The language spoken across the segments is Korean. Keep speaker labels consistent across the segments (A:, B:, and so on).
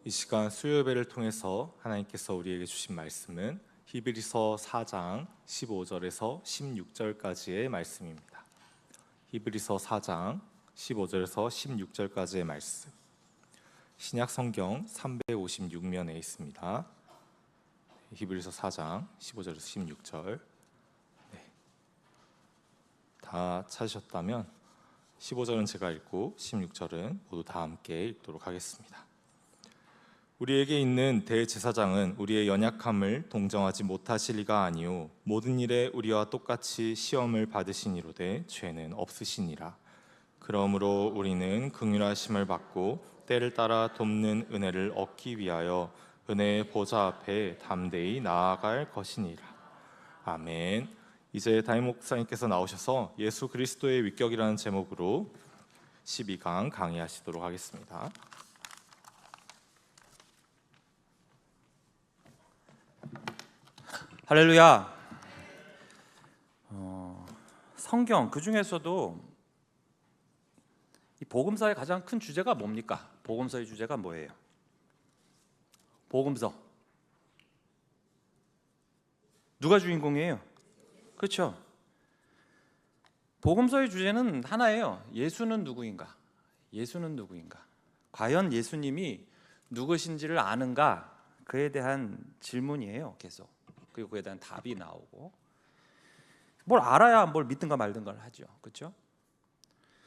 A: 이 시간 수요예배를 통해서 하나님께서 우리에게 주신 말씀은 히브리서 4장 15절에서 16절까지의 말씀입니다. 히브리서 4장 15절에서 16절까지의 말씀, 신약 성경 356면에 있습니다. 히브리서 4장 15절에서 16절. 다 찾으셨다면 15절은 제가 읽고 16절은 모두 다 함께 읽도록 하겠습니다. 우리에게 있는 대제사장은 우리의 연약함을 동정하지 못하실 이가 아니요 모든 일에 우리와 똑같이 시험을 받으시니로되 죄는 없으시니라. 그러므로 우리는 긍휼하심을 받고 때를 따라 돕는 은혜를 얻기 위하여 은혜의 보좌 앞에 담대히 나아갈 것이니라. 아멘. 이제 담임 목사님께서 나오셔서 예수 그리스도의 위격이라는 제목으로 12강 강의하시도록 하겠습니다.
B: 할렐루야. 성경 그 중에서도 이 복음서의 가장 큰 주제가 뭡니까? 복음서의 주제가 뭐예요? 복음서. 누가 주인공이에요? 그렇죠? 복음서의 주제는 하나예요. 예수는 누구인가? 예수는 누구인가? 과연 예수님이 누구신지를 아는가? 그에 대한 질문이에요. 계속. 그리고 그에 대한 답이 나오고, 뭘 알아야 뭘 믿든가 말든가를 하죠. 그렇죠?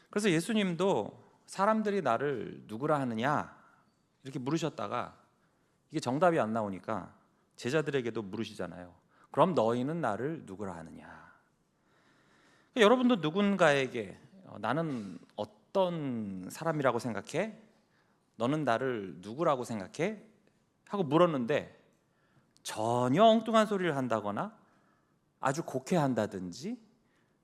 B: 그래서 예수님도 사람들이 나를 누구라 하느냐 이렇게 물으셨다가 이게 정답이 안 나오니까 제자들에게도 물으시잖아요. 그럼 너희는 나를 누구라 하느냐? 여러분도 누군가에게 나는 어떤 사람이라고 생각해? 너는 나를 누구라고 생각해? 하고 물었는데 전혀 엉뚱한 소리를 한다거나 아주 곡해한다든지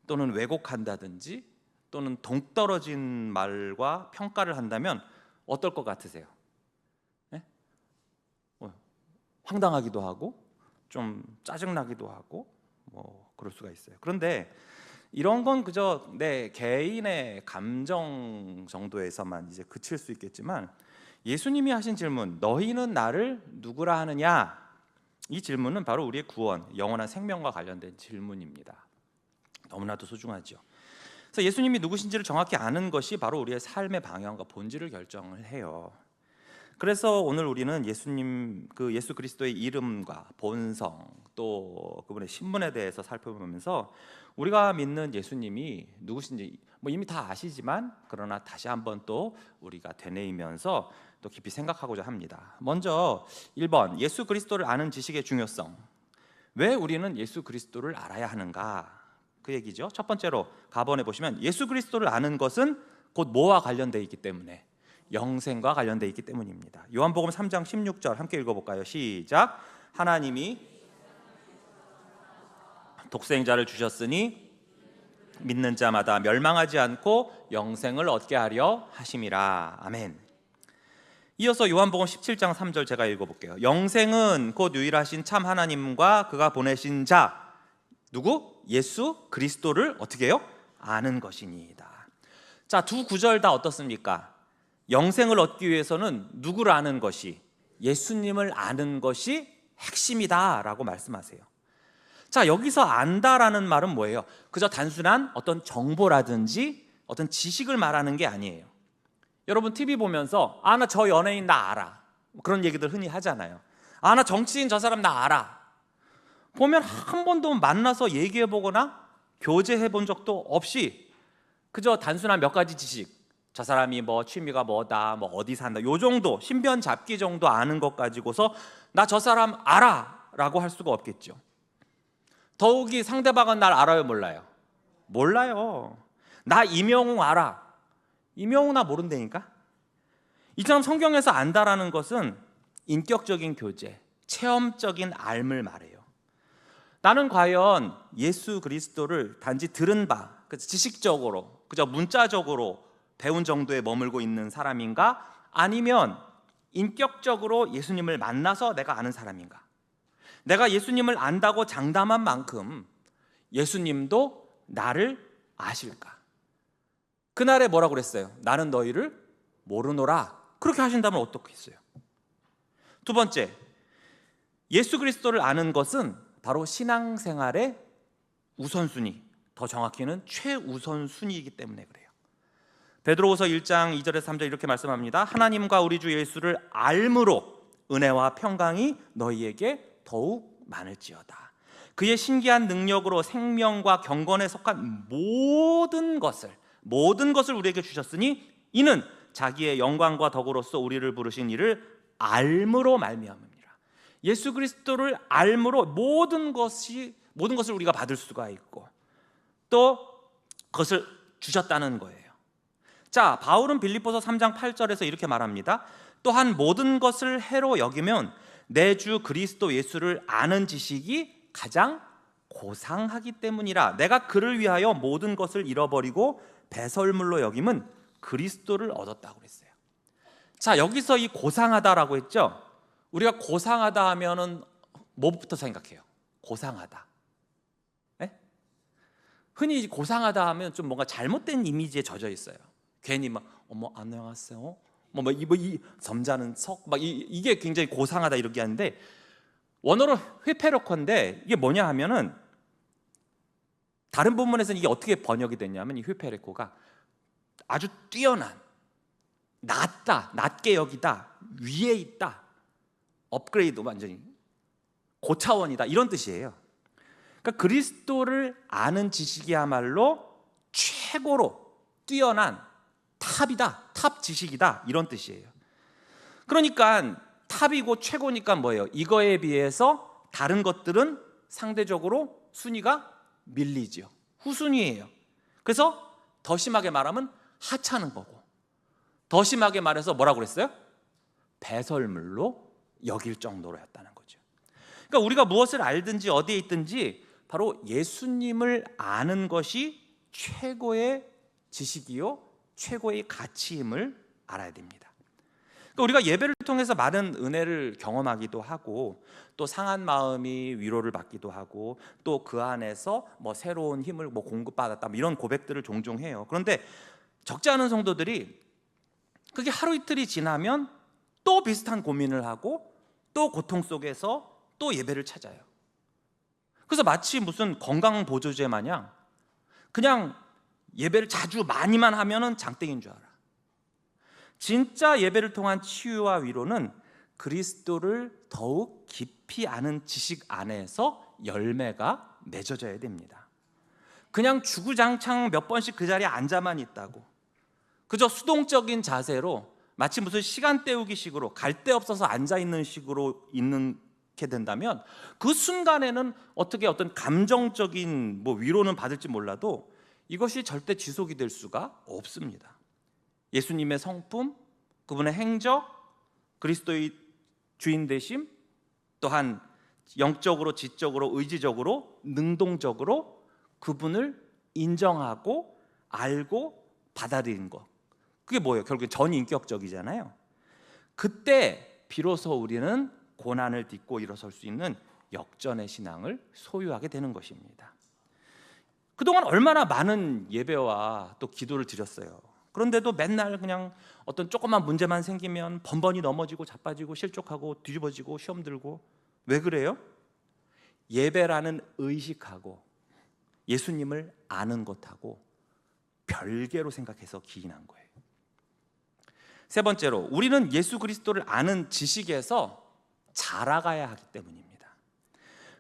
B: 또는 왜곡한다든지 또는 동떨어진 말과 평가를 한다면 어떨 것 같으세요? 네? 황당하기도 하고 좀 짜증나기도 하고 뭐 그럴 수가 있어요. 그런데 이런 건 그저 내 개인의 감정 정도에서만 이제 그칠 수 있겠지만, 예수님이 하신 질문, 너희는 나를 누구라 하느냐? 이 질문은 바로 우리의 구원, 영원한 생명과 관련된 질문입니다. 너무나도 소중하죠. 그래서 예수님이 누구신지를 정확히 아는 것이 바로 우리의 삶의 방향과 본질을 결정을 해요. 그래서 오늘 우리는 예수님, 예수 그리스도의 이름과 본성, 또 그분의 신분에 대해서 살펴보면서 우리가 믿는 예수님이 누구신지 이미 다 아시지만, 그러나 다시 한번 또 우리가 되뇌이면서 또 깊이 생각하고자 합니다. 먼저 1번, 예수 그리스도를 아는 지식의 중요성. 왜 우리는 예수 그리스도를 알아야 하는가? 그 얘기죠. 첫 번째로 가번에 보시면 예수 그리스도를 아는 것은 곧 뭐와 관련되어 있기 때문에? 영생과 관련되어 있기 때문입니다. 요한복음 3장 16절 함께 읽어볼까요? 시작. 하나님이 독생자를 주셨으니 믿는 자마다 멸망하지 않고 영생을 얻게 하려 하심이라. 아멘. 이어서 요한복음 17장 3절 제가 읽어볼게요. 영생은 곧 유일하신 참 하나님과 그가 보내신 자, 누구? 예수 그리스도를 어떻게 해요? 아는 것이니이다. 자, 두 구절 다 어떻습니까? 영생을 얻기 위해서는 누구를 아는 것이, 예수님을 아는 것이 핵심이다 라고 말씀하세요. 자, 여기서 안다라는 말은 뭐예요? 그저 단순한 어떤 정보라든지 어떤 지식을 말하는 게 아니에요. 여러분 TV 보면서 나 저 연예인 나 알아, 그런 얘기들 흔히 하잖아요. 나 정치인 저 사람 나 알아. 보면 한 번도 만나서 얘기해보거나 교제해본 적도 없이 그저 단순한 몇 가지 지식, 저 사람이 뭐 취미가 뭐다, 뭐 어디 산다, 요 정도 신변 잡기 정도 아는 것 가지고서 나 저 사람 알아 라고 할 수가 없겠죠. 더욱이 상대방은 날 알아요, 몰라요? 몰라요. 나 이명웅 알아. 이명웅 나 모른다니까? 이처럼 성경에서 안다라는 것은 인격적인 교제, 체험적인 알을 말해요. 나는 과연 예수 그리스도를 단지 들은 바, 지식적으로, 그저 문자적으로 배운 정도에 머물고 있는 사람인가? 아니면 인격적으로 예수님을 만나서 내가 아는 사람인가? 내가 예수님을 안다고 장담한 만큼 예수님도 나를 아실까? 그날에 뭐라고 그랬어요? 나는 너희를 모르노라. 그렇게 하신다면 어떻겠어요? 두 번째, 예수 그리스도를 아는 것은 바로 신앙생활의 우선순위, 더 정확히는 최우선순위이기 때문에 그래요. 베드로후서 1장 2절에서 3절 이렇게 말씀합니다. 하나님과 우리 주 예수를 알므로 은혜와 평강이 너희에게 더욱 많을지어다. 그의 신기한 능력으로 생명과 경건에 속한 모든 것을 우리에게 주셨으니 이는 자기의 영광과 덕으로서 우리를 부르신 이를 알므로 말미암음이라. 예수 그리스도를 알므로 모든 것을 우리가 받을 수가 있고 또 그것을 주셨다는 거예요. 자, 바울은 빌립보서 3장 8절에서 이렇게 말합니다. 또한 모든 것을 해로 여기면 내 주 그리스도 예수를 아는 지식이 가장 고상하기 때문이라. 내가 그를 위하여 모든 것을 잃어버리고 배설물로 여김은 그리스도를 얻었다고 그랬어요. 자, 여기서 이 고상하다라고 했죠. 우리가 고상하다 하면은 뭐부터 생각해요? 고상하다. 네? 흔히 고상하다 하면 좀 뭔가 잘못된 이미지에 젖어 있어요. 괜히 막 어머 안녕하세요. 이 점잖은 석 이게 굉장히 고상하다 이렇게 하는데 원어로 휘페르코인데 이게 뭐냐 하면은 다른 본문에서는 이게 어떻게 번역이 됐냐면 이 휘페르코가 아주 뛰어난, 낮다, 낮게 여기다, 위에 있다, 업그레이드 완전히 고차원이다 이런 뜻이에요. 그러니까 그리스도를 아는 지식이야말로 최고로 뛰어난 탑이다, 탑 지식이다 이런 뜻이에요. 그러니까 탑이고 최고니까 뭐예요? 이거에 비해서 다른 것들은 상대적으로 순위가 밀리죠. 후순위예요. 그래서 더 심하게 말하면 하찮은 거고, 더 심하게 말해서 뭐라고 그랬어요? 배설물로 여길 정도로였다는 거죠. 그러니까 우리가 무엇을 알든지 어디에 있든지 바로 예수님을 아는 것이 최고의 지식이요 최고의 가치임을 알아야 됩니다. 그러니까 우리가 예배를 통해서 많은 은혜를 경험하기도 하고 또 상한 마음이 위로를 받기도 하고 또 그 안에서 뭐 새로운 힘을 공급받았다 이런 고백들을 종종 해요. 그런데 적지 않은 성도들이 그게 하루 이틀이 지나면 또 비슷한 고민을 하고 또 고통 속에서 또 예배를 찾아요. 그래서 마치 무슨 건강 보조제 마냥 그냥 예배를 자주 많이만 하면은 장땡인 줄 알아. 진짜 예배를 통한 치유와 위로는 그리스도를 더욱 깊이 아는 지식 안에서 열매가 맺어져야 됩니다. 그냥 주구장창 몇 번씩 그 자리에 앉아만 있다고 그저 수동적인 자세로 마치 무슨 시간 때우기 식으로 갈 데 없어서 앉아있는 식으로 있게 된다면 그 순간에는 어떤 감정적인 위로는 받을지 몰라도 이것이 절대 지속이 될 수가 없습니다. 예수님의 성품, 그분의 행적, 그리스도의 주인 되심, 또한 영적으로, 지적으로, 의지적으로, 능동적으로 그분을 인정하고 알고 받아들이는 것. 그게 뭐예요? 결국에 전인격적이잖아요. 그때 비로소 우리는 고난을 딛고 일어설 수 있는 역전의 신앙을 소유하게 되는 것입니다. 그동안 얼마나 많은 예배와 또 기도를 드렸어요. 그런데도 맨날 그냥 어떤 조그만 문제만 생기면 번번이 넘어지고 자빠지고 실족하고 뒤집어지고 시험 들고. 왜 그래요? 예배라는 의식하고 예수님을 아는 것하고 별개로 생각해서 기인한 거예요. 세 번째로, 우리는 예수 그리스도를 아는 지식에서 자라가야 하기 때문입니다.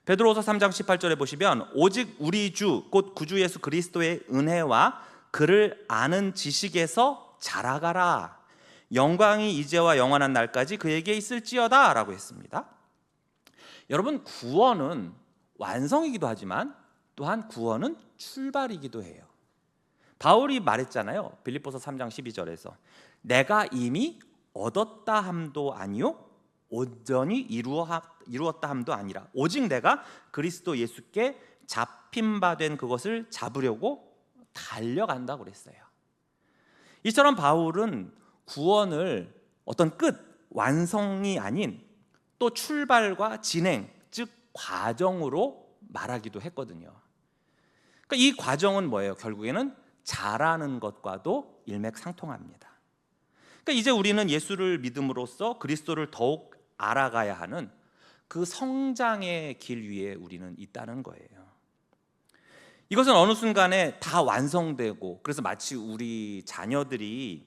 B: 베드로후서 3장 18절에 보시면 오직 우리 주 곧 구주 예수 그리스도의 은혜와 그를 아는 지식에서 자라가라. 영광이 이제와 영원한 날까지 그에게 있을지어다 라고 했습니다. 여러분, 구원은 완성이기도 하지만 또한 구원은 출발이기도 해요. 바울이 말했잖아요. 빌립보서 3장 12절에서 내가 이미 얻었다 함도 아니요 온전히 이루었다 함도 아니라 오직 내가 그리스도 예수께 잡힌 바 된 그것을 잡으려고 달려간다고 그랬어요. 이처럼 바울은 구원을 어떤 끝, 완성이 아닌 또 출발과 진행, 즉 과정으로 말하기도 했거든요. 그러니까 이 과정은 뭐예요? 결국에는 자라는 것과도 일맥상통합니다. 그러니까 이제 우리는 예수를 믿음으로써 그리스도를 더욱 알아가야 하는 그 성장의 길 위에 우리는 있다는 거예요. 이것은 어느 순간에 다 완성되고, 그래서 마치 우리 자녀들이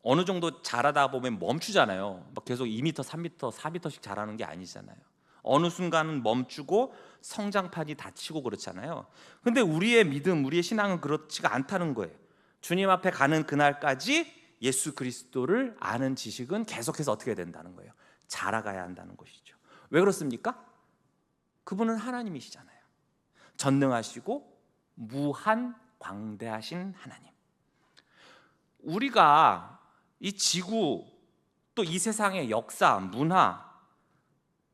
B: 어느 정도 자라다 보면 멈추잖아요. 막 계속 2m, 3m, 4m씩 자라는 게 아니잖아요. 어느 순간은 멈추고 성장판이 닫히고 그렇잖아요. 근데 우리의 믿음, 우리의 신앙은 그렇지가 않다는 거예요. 주님 앞에 가는 그날까지 예수 그리스도를 아는 지식은 계속해서 어떻게 된다는 거예요? 자라가야 한다는 것이죠. 왜 그렇습니까? 그분은 하나님이시잖아요. 전능하시고 무한 광대하신 하나님. 우리가 이 지구, 또 이 세상의 역사, 문화,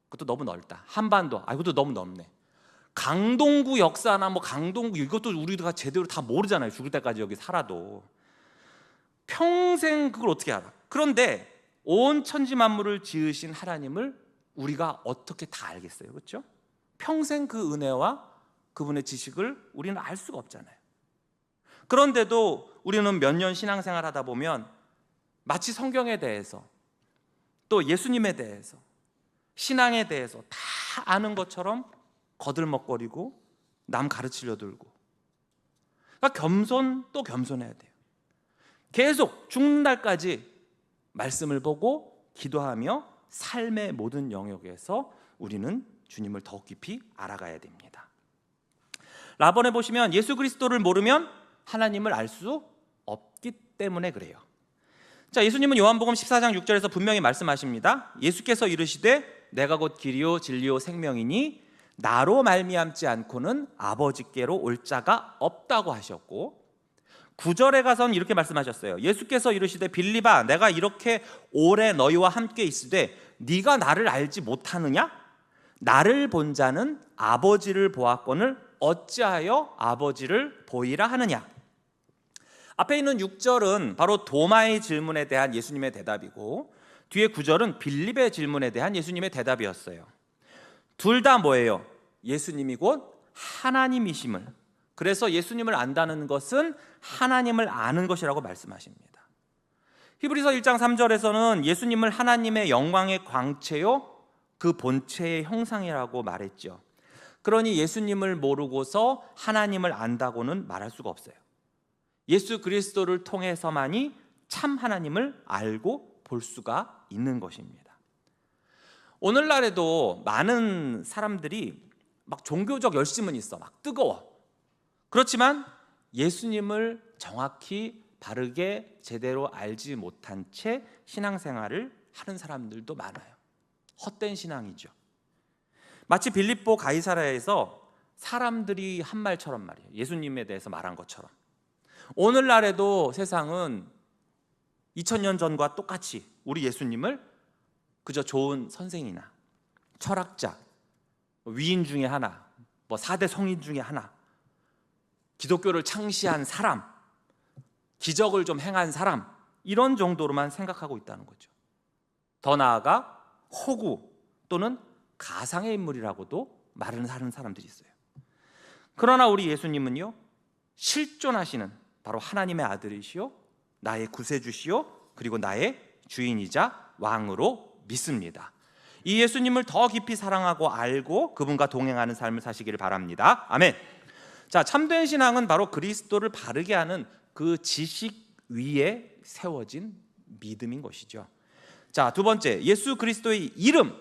B: 그것도 너무 넓다. 한반도, 이것도 너무 넓네. 강동구 역사나 뭐 강동구, 이것도 우리가 제대로 다 모르잖아요. 죽을 때까지 여기 살아도. 평생 그걸 어떻게 알아? 그런데 온 천지 만물을 지으신 하나님을 우리가 어떻게 다 알겠어요? 그렇죠? 평생 그 은혜와 그분의 지식을 우리는 알 수가 없잖아요. 그런데도 우리는 몇 년 신앙생활 하다 보면 마치 성경에 대해서, 또 예수님에 대해서, 신앙에 대해서 다 아는 것처럼 거들먹거리고 남 가르치려 들고. 그러니까 겸손 또 겸손해야 돼요. 계속 죽는 날까지 말씀을 보고 기도하며 삶의 모든 영역에서 우리는 주님을 더욱 깊이 알아가야 됩니다. 라본에 보시면 예수 그리스도를 모르면 하나님을 알 수 없기 때문에 그래요. 자, 예수님은 요한복음 14장 6절에서 분명히 말씀하십니다. 예수께서 이르시되 내가 곧 길이요 진리요 생명이니 나로 말미암지 않고는 아버지께로 올 자가 없다고 하셨고, 9절에 가서는 이렇게 말씀하셨어요. 예수께서 이르시되 빌립아 내가 이렇게 오래 너희와 함께 있으되 네가 나를 알지 못하느냐? 나를 본 자는 아버지를 보았거늘 어찌하여 아버지를 보이라 하느냐? 앞에 있는 6절은 바로 도마의 질문에 대한 예수님의 대답이고, 뒤에 9절은 빌립의 질문에 대한 예수님의 대답이었어요. 둘 다 뭐예요? 예수님이 곧 하나님이심을, 그래서 예수님을 안다는 것은 하나님을 아는 것이라고 말씀하십니다. 히브리서 1장 3절에서는 예수님을 하나님의 영광의 광채요 그 본체의 형상이라고 말했죠. 그러니 예수님을 모르고서 하나님을 안다고는 말할 수가 없어요. 예수 그리스도를 통해서만이 참 하나님을 알고 볼 수가 있는 것입니다. 오늘날에도 많은 사람들이 막 종교적 열심은 있어, 막 뜨거워. 그렇지만 예수님을 정확히 바르게 제대로 알지 못한 채 신앙생활을 하는 사람들도 많아요. 헛된 신앙이죠. 마치 빌립보 가이사랴에서 사람들이 한 말처럼 말이에요. 예수님에 대해서 말한 것처럼. 오늘날에도 세상은 2000년 전과 똑같이 우리 예수님을 그저 좋은 선생이나 철학자, 위인 중에 하나, 4대 성인 중에 하나, 기독교를 창시한 사람, 기적을 좀 행한 사람, 이런 정도로만 생각하고 있다는 거죠. 더 나아가 허구 또는 가상의 인물이라고도 말을 하는 사람들이 있어요. 그러나 우리 예수님은요, 실존하시는 바로 하나님의 아들이시요 나의 구세주시요 그리고 나의 주인이자 왕으로 믿습니다. 이 예수님을 더 깊이 사랑하고 알고 그분과 동행하는 삶을 사시기를 바랍니다. 아멘. 자, 참된 신앙은 바로 그리스도를 바르게 하는 그 지식 위에 세워진 믿음인 것이죠. 자, 두 번째, 예수 그리스도의 이름.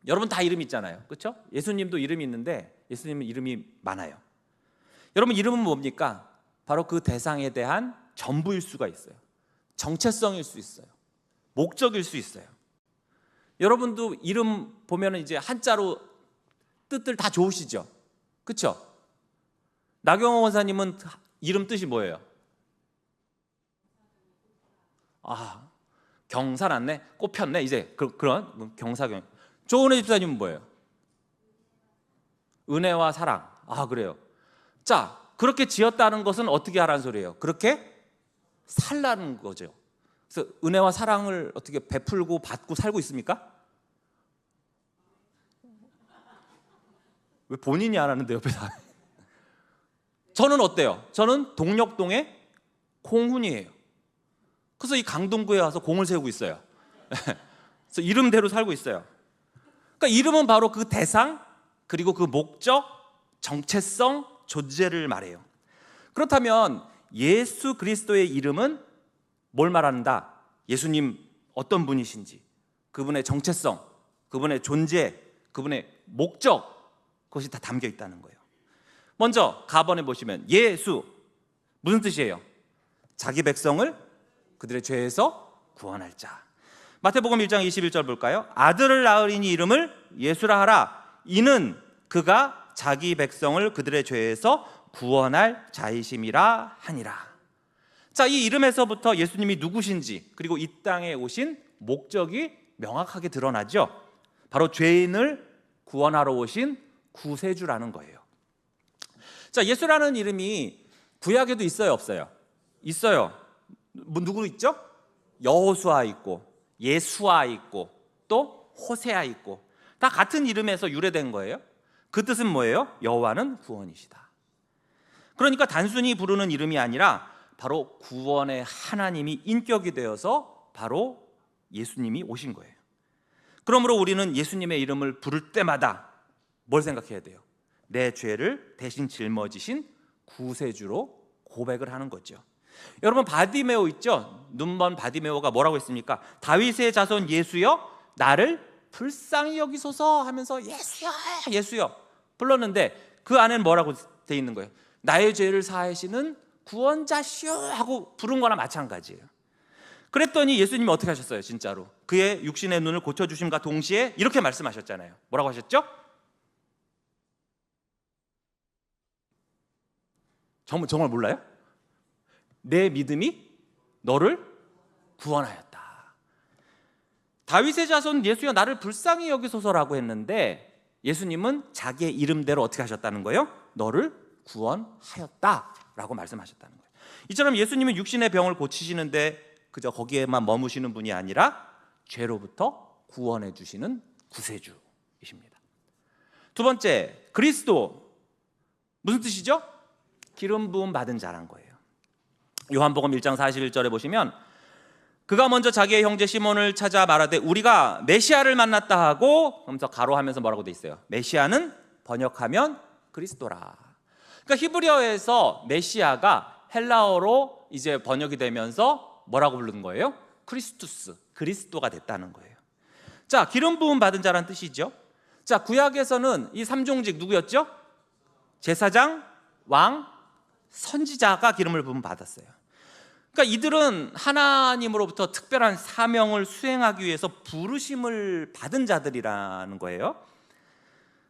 B: 여러분 다 이름 있잖아요, 그렇죠? 예수님도 이름이 있는데 예수님은 이름이 많아요. 여러분 이름은 뭡니까? 바로 그 대상에 대한 전부일 수가 있어요. 정체성일 수 있어요. 목적일 수 있어요. 여러분도 이름 보면 이제 한자로 뜻들 다 좋으시죠? 그렇죠? 나경원 원사님은 이름 뜻이 뭐예요? 경사났네, 꽃폈네, 이제 그런 경사경. 조은혜 집사님은 뭐예요? 은혜와 사랑. 그래요. 자, 그렇게 지었다는 것은 어떻게 하라는 소리예요? 그렇게 살라는 거죠. 그래서 은혜와 사랑을 어떻게 베풀고 받고 살고 있습니까? 왜 본인이 안 하는데 옆에서? 저는 어때요? 저는 동력동의 공훈이에요. 그래서 이 강동구에 와서 공을 세우고 있어요. 그래서 이름대로 살고 있어요. 그러니까 이름은 바로 그 대상, 그리고 그 목적, 정체성, 존재를 말해요. 그렇다면 예수 그리스도의 이름은 뭘 말한다? 예수님 어떤 분이신지, 그분의 정체성, 그분의 존재, 그분의 목적, 그것이 다 담겨 있다는 거예요. 먼저 가번에 보시면 예수 무슨 뜻이에요? 자기 백성을 그들의 죄에서 구원할 자. 마태복음 1장 21절 볼까요? 아들을 낳으리니 이름을 예수라 하라. 이는 그가 자기 백성을 그들의 죄에서 구원할 자이심이라 하니라. 자, 이 이름에서부터 예수님이 누구신지, 그리고 이 땅에 오신 목적이 명확하게 드러나죠. 바로 죄인을 구원하러 오신 구세주라는 거예요. 자, 예수라는 이름이 구약에도 있어요, 없어요? 있어요. 누구 있죠? 여호수아 있고, 예수아 있고, 또 호세아 있고, 다 같은 이름에서 유래된 거예요. 그 뜻은 뭐예요? 여호와는 구원이시다. 그러니까 단순히 부르는 이름이 아니라 바로 구원의 하나님이 인격이 되어서 바로 예수님이 오신 거예요. 그러므로 우리는 예수님의 이름을 부를 때마다 뭘 생각해야 돼요? 내 죄를 대신 짊어지신 구세주로 고백을 하는 거죠. 여러분, 바디메오 있죠? 눈먼 바디메오가 뭐라고 했습니까? 다윗의 자손 예수여 나를 불쌍히 여기소서 하면서 예수여 예수여 불렀는데 그 안에는 뭐라고 돼 있는 거예요? 나의 죄를 사하시는 구원자시여 하고 부른 거나 마찬가지예요. 그랬더니 예수님이 어떻게 하셨어요? 진짜로 그의 육신의 눈을 고쳐주심과 동시에 이렇게 말씀하셨잖아요. 뭐라고 하셨죠? 정말 몰라요? 내 믿음이 너를 구원하였다. 다윗의 자손 예수여 나를 불쌍히 여기소서라고 했는데 예수님은 자기의 이름대로 어떻게 하셨다는 거예요? 너를 구원하였다라고 말씀하셨다는 거예요. 이처럼 예수님은 육신의 병을 고치시는데 그저 거기에만 머무시는 분이 아니라 죄로부터 구원해 주시는 구세주이십니다. 두 번째, 그리스도 무슨 뜻이죠? 기름 부음 받은 자란 거예요. 요한복음 1장 41절에 보시면 그가 먼저 자기의 형제 시몬을 찾아 말하되 우리가 메시아를 만났다 하고 하면서 가로하면서 뭐라고 돼 있어요? 메시아는 번역하면 그리스도라. 그러니까 히브리어에서 메시아가 헬라어로 이제 번역이 되면서 뭐라고 부르는 거예요? 크리스투스, 그리스도가 됐다는 거예요. 자, 기름 부음 받은 자란 뜻이죠. 자, 구약에서는 이 삼종직 누구였죠? 제사장, 왕, 선지자가 기름을 부음 받았어요. 그러니까 이들은 하나님으로부터 특별한 사명을 수행하기 위해서 부르심을 받은 자들이라는 거예요.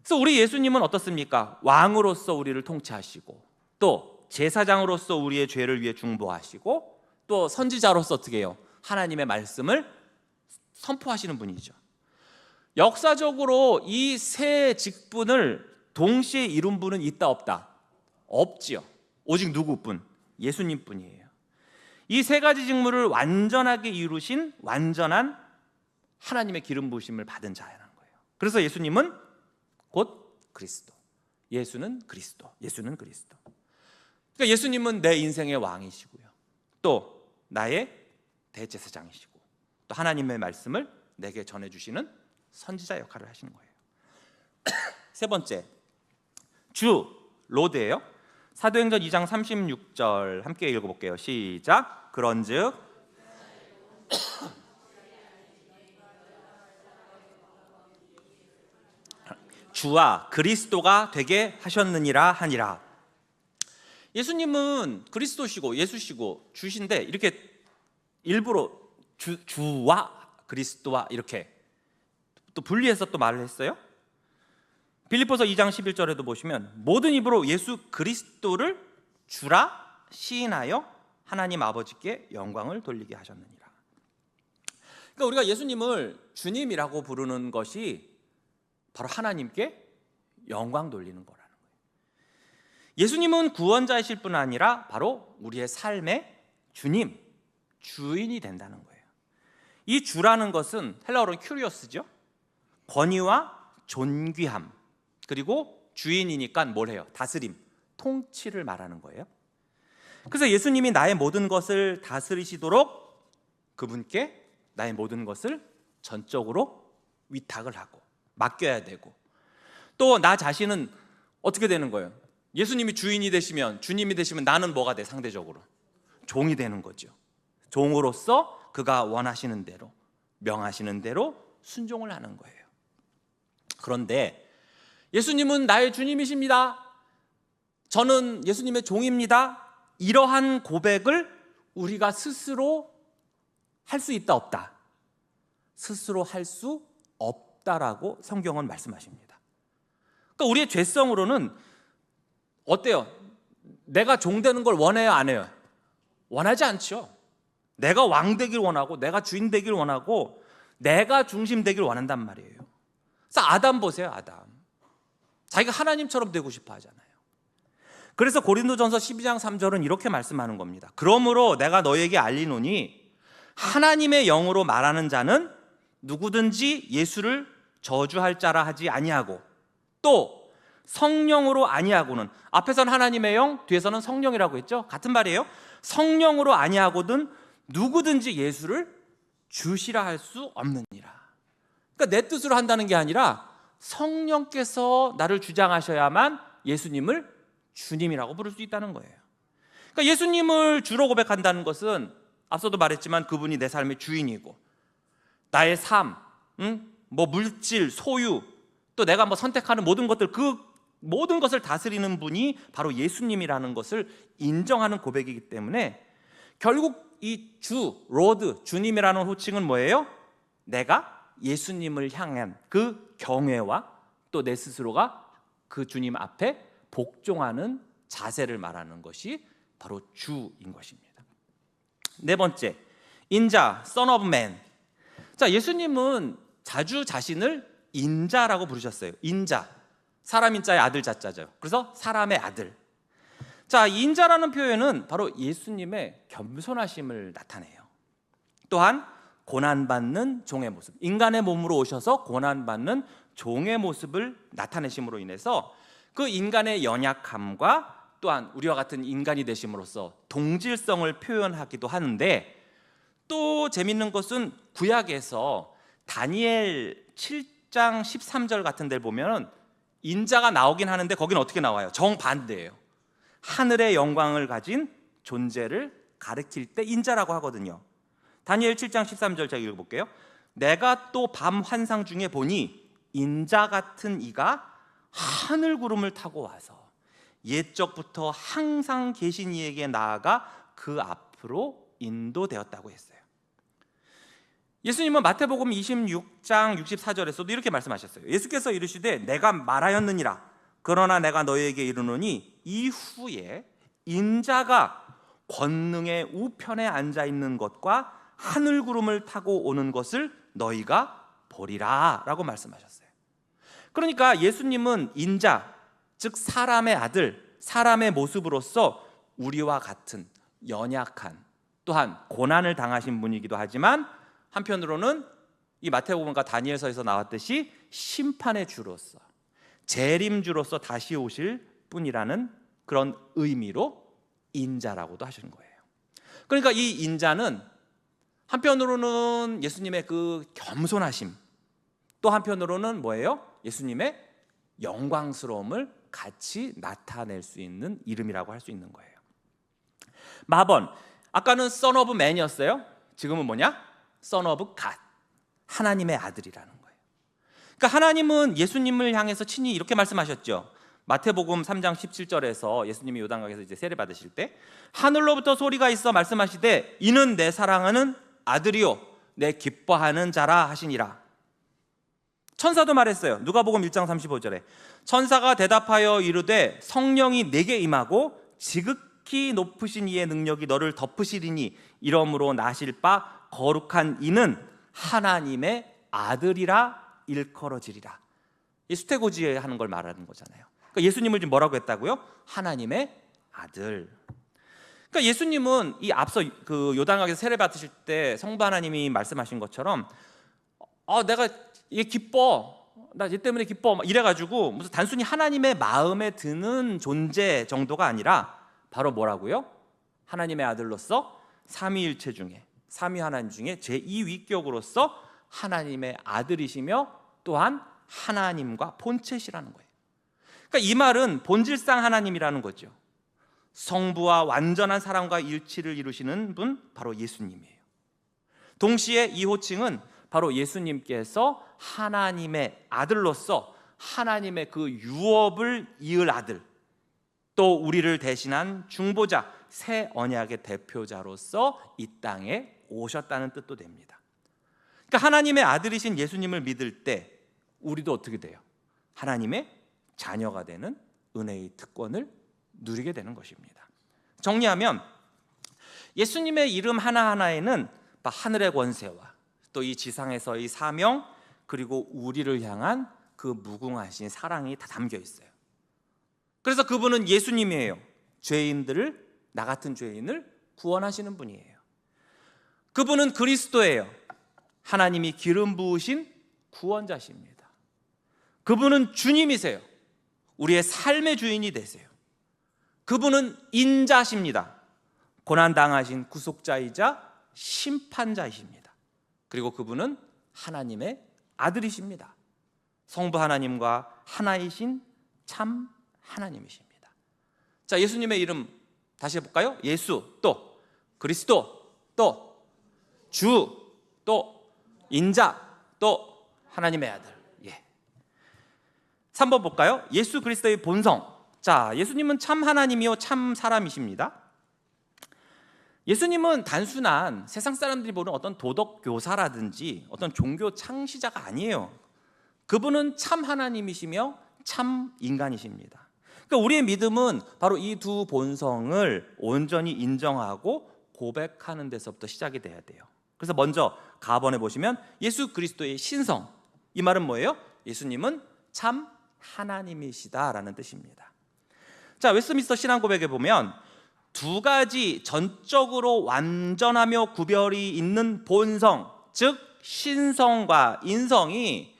B: 그래서 우리 예수님은 어떻습니까? 왕으로서 우리를 통치하시고 또 제사장으로서 우리의 죄를 위해 중보하시고 또 선지자로서 어떻게 해요? 하나님의 말씀을 선포하시는 분이죠. 역사적으로 이 세 직분을 동시에 이룬 분은 있다 없다? 없지요. 오직 누구뿐? 예수님뿐이에요. 이 세 가지 직무를 완전하게 이루신 완전한 하나님의 기름 부으심을 받은 자라는 거예요. 그래서 예수님은 곧 그리스도. 예수는 그리스도. 예수는 그리스도. 그러니까 예수님은 내 인생의 왕이시고요. 또 나의 대제사장이시고 또 하나님의 말씀을 내게 전해주시는 선지자 역할을 하시는 거예요. 세 번째, 주, 로드예요. 사도행전 2장 36절 함께 읽어볼게요. 시작. 그런즉 주와 그리스도가 되게 하셨느니라 하니라. 예수님은 그리스도시고 예수시고 주신데 이렇게 일부러 주와 그리스도와 이렇게 또 분리해서 또 말을 했어요. 빌립보서 2장 11절에도 보시면 모든 입으로 예수 그리스도를 주라 시인하여 하나님 아버지께 영광을 돌리게 하셨느니라. 그러니까 우리가 예수님을 주님이라고 부르는 것이 바로 하나님께 영광 돌리는 거라는 거예요. 예수님은 구원자이실 뿐 아니라 바로 우리의 삶의 주님, 주인이 된다는 거예요. 이 주라는 것은 헬라어로는 큐리오스죠. 권위와 존귀함, 그리고 주인이니까 뭘 해요? 다스림, 통치를 말하는 거예요. 그래서 예수님이 나의 모든 것을 다스리시도록 그분께 나의 모든 것을 전적으로 위탁을 하고 맡겨야 되고, 또 나 자신은 어떻게 되는 거예요? 예수님이 주인이 되시면, 주님이 되시면 나는 뭐가 돼? 상대적으로 종이 되는 거죠. 종으로서 그가 원하시는 대로, 명하시는 대로 순종을 하는 거예요. 그런데 예수님은 나의 주님이십니다, 저는 예수님의 종입니다, 이러한 고백을 우리가 스스로 할 수 있다 없다? 스스로 할 수 없다라고 성경은 말씀하십니다. 그러니까 우리의 죄성으로는 어때요? 내가 종 되는 걸 원해요, 안 해요? 원하지 않죠. 내가 왕 되길 원하고, 내가 주인 되길 원하고, 내가 중심 되길 원한단 말이에요. 그래서 아담 보세요. 아담 자기가 하나님처럼 되고 싶어 하잖아요. 그래서 고린도전서 12장 3절은 이렇게 말씀하는 겁니다. 그러므로 내가 너희에게 알리노니 하나님의 영으로 말하는 자는 누구든지 예수를 저주할 자라 하지 아니하고, 또 성령으로 아니하고는, 앞에서는 하나님의 영, 뒤에서는 성령이라고 했죠. 같은 말이에요. 성령으로 아니하고든 누구든지 예수를 주시라 할 수 없느니라. 그러니까 내 뜻으로 한다는 게 아니라 성령께서 나를 주장하셔야만 예수님을 주님이라고 부를 수 있다는 거예요. 그러니까 예수님을 주로 고백한다는 것은 앞서도 말했지만 그분이 내 삶의 주인이고, 나의 삶, 물질, 소유, 또 내가 선택하는 모든 것들, 그 모든 것을 다스리는 분이 바로 예수님이라는 것을 인정하는 고백이기 때문에, 결국 이 로드, 주님이라는 호칭은 뭐예요? 내가 예수님을 향한 그 경외와 또 내 스스로가 그 주님 앞에 복종하는 자세를 말하는 것이 바로 주인 것입니다. 네 번째, 인자, Son of Man. 자, 예수님은 자주 자신을 인자라고 부르셨어요. 인자, 사람 인자의 아들 자자죠. 그래서 사람의 아들. 자, 인자라는 표현은 바로 예수님의 겸손하심을 나타내요. 또한 고난받는 종의 모습, 인간의 몸으로 오셔서 고난받는 종의 모습을 나타내심으로 인해서 그 인간의 연약함과 또한 우리와 같은 인간이 되심으로써 동질성을 표현하기도 하는데, 또 재밌는 것은 구약에서 다니엘 7장 13절 같은 데를 보면 인자가 나오긴 하는데 거기는 어떻게 나와요? 정반대예요. 하늘의 영광을 가진 존재를 가리킬 때 인자라고 하거든요. 다니엘 7장 13절 제가 읽어볼게요. 내가 또 밤 환상 중에 보니 인자 같은 이가 하늘 구름을 타고 와서 옛적부터 항상 계신 이에게 나아가 그 앞으로 인도되었다고 했어요. 예수님은 마태복음 26장 64절에서도 이렇게 말씀하셨어요. 예수께서 이르시되 내가 말하였느니라. 그러나 내가 너희에게 이르노니 이후에 인자가 권능의 우편에 앉아 있는 것과 하늘 구름을 타고 오는 것을 너희가 보리라 라고 말씀하셨어요. 그러니까 예수님은 인자, 즉 사람의 아들, 사람의 모습으로서 우리와 같은 연약한, 또한 고난을 당하신 분이기도 하지만, 한편으로는 이 마태복음과 다니엘서에서 나왔듯이 심판의 주로서, 재림주로서 다시 오실 분이라는 그런 의미로 인자라고도 하시는 거예요. 그러니까 이 인자는 한편으로는 예수님의 그 겸손하심, 또 한편으로는 뭐예요? 예수님의 영광스러움을 같이 나타낼 수 있는 이름이라고 할 수 있는 거예요. 마번, 아까는 Son of Man이었어요. 지금은 뭐냐? Son of God, 하나님의 아들이라는 거예요. 그러니까 하나님은 예수님을 향해서 친히 이렇게 말씀하셨죠. 마태복음 3장 17절에서 예수님이 요단강에서 이제 세례 받으실 때 하늘로부터 소리가 있어 말씀하시되 이는 내 사랑하는 아들이요 내 기뻐하는 자라 하시니라. 천사도 말했어요. 누가복음 1장 35절에 천사가 대답하여 이르되 성령이 내게 임하고 지극히 높으신 이의 능력이 너를 덮으시리니 이러므로 나실 바 거룩한 이는 하나님의 아들이라 일컬어지리라. 이 수태고지에 하는 걸 말하는 거잖아요. 그러니까 예수님을 지금 뭐라고 했다고요? 하나님의 아들. 그러니까 예수님은 이 앞서 그 요단강에서 세례 받으실 때 성부 하나님이 말씀하신 것처럼 내가 얘 기뻐, 나 얘 때문에 기뻐 이래가지고 무슨 단순히 하나님의 마음에 드는 존재 정도가 아니라 바로 뭐라고요? 하나님의 아들로서 삼위일체 중에, 삼위 하나님 중에 제2위격으로서 하나님의 아들이시며 또한 하나님과 본체시라는 거예요. 그러니까 이 말은 본질상 하나님이라는 거죠. 성부와 완전한 사랑과 일치를 이루시는 분, 바로 예수님이에요. 동시에 이 호칭은 바로 예수님께서 하나님의 아들로서 하나님의 그 유업을 이을 아들, 또 우리를 대신한 중보자, 새 언약의 대표자로서 이 땅에 오셨다는 뜻도 됩니다. 그러니까 하나님의 아들이신 예수님을 믿을 때 우리도 어떻게 돼요? 하나님의 자녀가 되는 은혜의 특권을 누리게 되는 것입니다. 정리하면 예수님의 이름 하나하나에는 하늘의 권세와 또 이 지상에서의 사명, 그리고 우리를 향한 그 무궁하신 사랑이 다 담겨 있어요. 그래서 그분은 예수님이에요. 죄인들을, 나 같은 죄인을 구원하시는 분이에요. 그분은 그리스도예요. 하나님이 기름 부으신 구원자십니다. 그분은 주님이세요. 우리의 삶의 주인이 되세요. 그분은 인자십니다. 고난당하신 구속자이자 심판자이십니다. 그리고 그분은 하나님의 아들이십니다. 성부 하나님과 하나이신 참 하나님이십니다. 자, 예수님의 이름 다시 해볼까요? 예수, 또 그리스도, 또 주, 또 인자, 또 하나님의 아들. 3번 볼까요? 예수 그리스도의 본성. 자, 예수님은 참 하나님이요 참 사람이십니다. 예수님은 단순한 세상 사람들이 보는 어떤 도덕 교사라든지 어떤 종교 창시자가 아니에요. 그분은 참 하나님이시며 참 인간이십니다. 그러니까 우리의 믿음은 바로 이 두 본성을 온전히 인정하고 고백하는 데서부터 시작이 돼야 돼요. 그래서 먼저 가번에 보시면 예수 그리스도의 신성, 이 말은 뭐예요? 예수님은 참 하나님이시다라는 뜻입니다. 자, 웨스트민스터 신앙고백에 보면 두 가지 전적으로 완전하며 구별이 있는 본성, 즉 신성과 인성이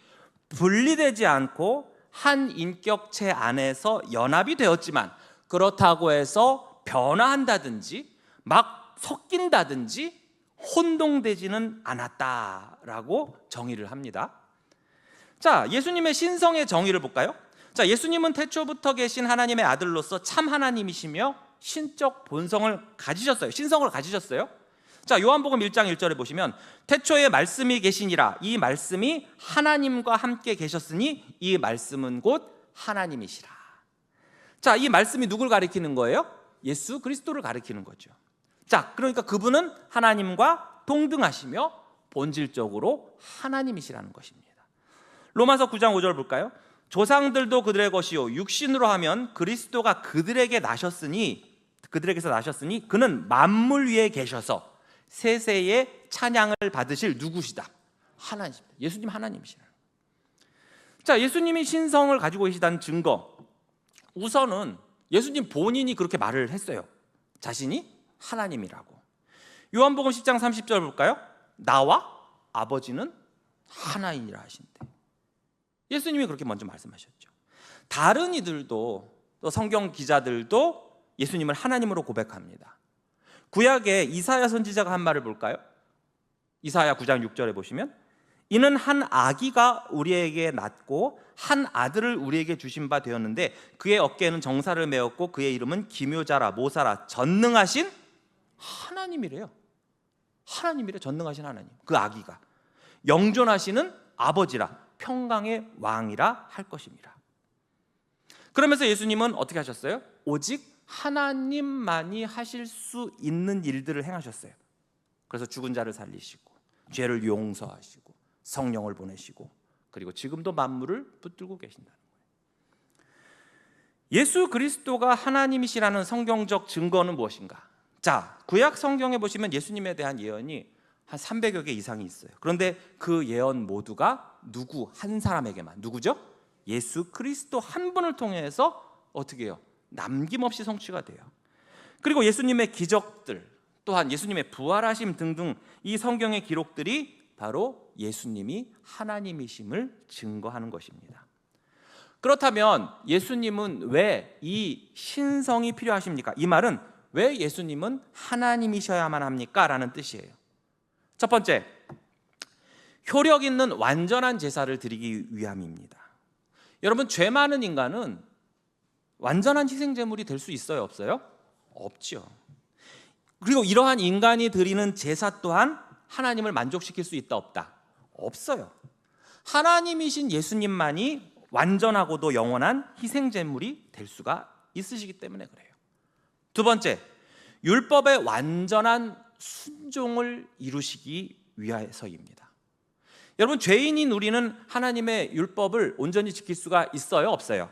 B: 분리되지 않고 한 인격체 안에서 연합이 되었지만 그렇다고 해서 변화한다든지 막 섞인다든지 혼동되지는 않았다라고 정의를 합니다. 자, 예수님의 신성의 정의를 볼까요? 자, 예수님은 태초부터 계신 하나님의 아들로서 참 하나님이시며 신적 본성을 가지셨어요. 신성을 가지셨어요. 자, 요한복음 1장 1절에 보시면 태초에 말씀이 계시니라. 이 말씀이 하나님과 함께 계셨으니 이 말씀은 곧 하나님이시라. 자, 이 말씀이 누굴 가리키는 거예요? 예수 그리스도를 가리키는 거죠. 자, 그러니까 그분은 하나님과 동등하시며 본질적으로 하나님이시라는 것입니다. 로마서 9장 5절 볼까요? 조상들도 그들의 것이요 육신으로 하면 그리스도가 그들에게서 나셨으니 그는 만물 위에 계셔서 세세의 찬양을 받으실 누구시다? 하나님입니다. 예수님 하나님이시라. 자, 예수님이 신성을 가지고 계시다는 증거, 우선은 예수님 본인이 그렇게 말을 했어요. 자신이 하나님이라고. 요한복음 10장 30절 볼까요? 나와 아버지는 하나이니라 하신대. 예수님이 그렇게 먼저 말씀하셨죠. 다른 이들도, 또 성경 기자들도 예수님을 하나님으로 고백합니다. 구약의 이사야 선지자가 한 말을 볼까요? 이사야 9장 6절에 보시면 이는 한 아기가 우리에게 낳고 한 아들을 우리에게 주신 바 되었는데 그의 어깨에는 정사를 메었고 그의 이름은 기묘자라 모사라 전능하신 하나님이래요. 하나님이래. 전능하신 하나님. 그 아기가 영존하시는 아버지라 평강의 왕이라 할 것입니다. 그러면서 예수님은 어떻게 하셨어요? 오직 하나님만이 하실 수 있는 일들을 행하셨어요. 그래서 죽은 자를 살리시고 죄를 용서하시고 성령을 보내시고 그리고 지금도 만물을 붙들고 계신다는 거예요. 예수 그리스도가 하나님이시라는 성경적 증거는 무엇인가? 자, 구약 성경에 보시면 예수님에 대한 예언이 한 300여 개 이상이 있어요. 그런데 그 예언 모두가 누구 한 사람에게만, 누구죠? 예수 그리스도 한 분을 통해서 어떻게 해요? 남김없이 성취가 돼요. 그리고 예수님의 기적들, 또한 예수님의 부활하심 등등 이 성경의 기록들이 바로 예수님이 하나님이심을 증거하는 것입니다. 그렇다면 예수님은 왜 이 신성이 필요하십니까? 이 말은 왜 예수님은 하나님이셔야만 합니까? 라는 뜻이에요. 첫 번째, 효력 있는 완전한 제사를 드리기 위함입니다. 여러분, 죄 많은 인간은 완전한 희생 제물이 될 수 있어요, 없어요? 없죠. 그리고 이러한 인간이 드리는 제사 또한 하나님을 만족시킬 수 있다, 없다? 없어요. 하나님이신 예수님만이 완전하고도 영원한 희생 제물이 될 수가 있으시기 때문에 그래요. 두 번째, 율법의 완전한 순종을 이루시기 위해서입니다. 여러분, 죄인인 우리는 하나님의 율법을 온전히 지킬 수가 있어요, 없어요?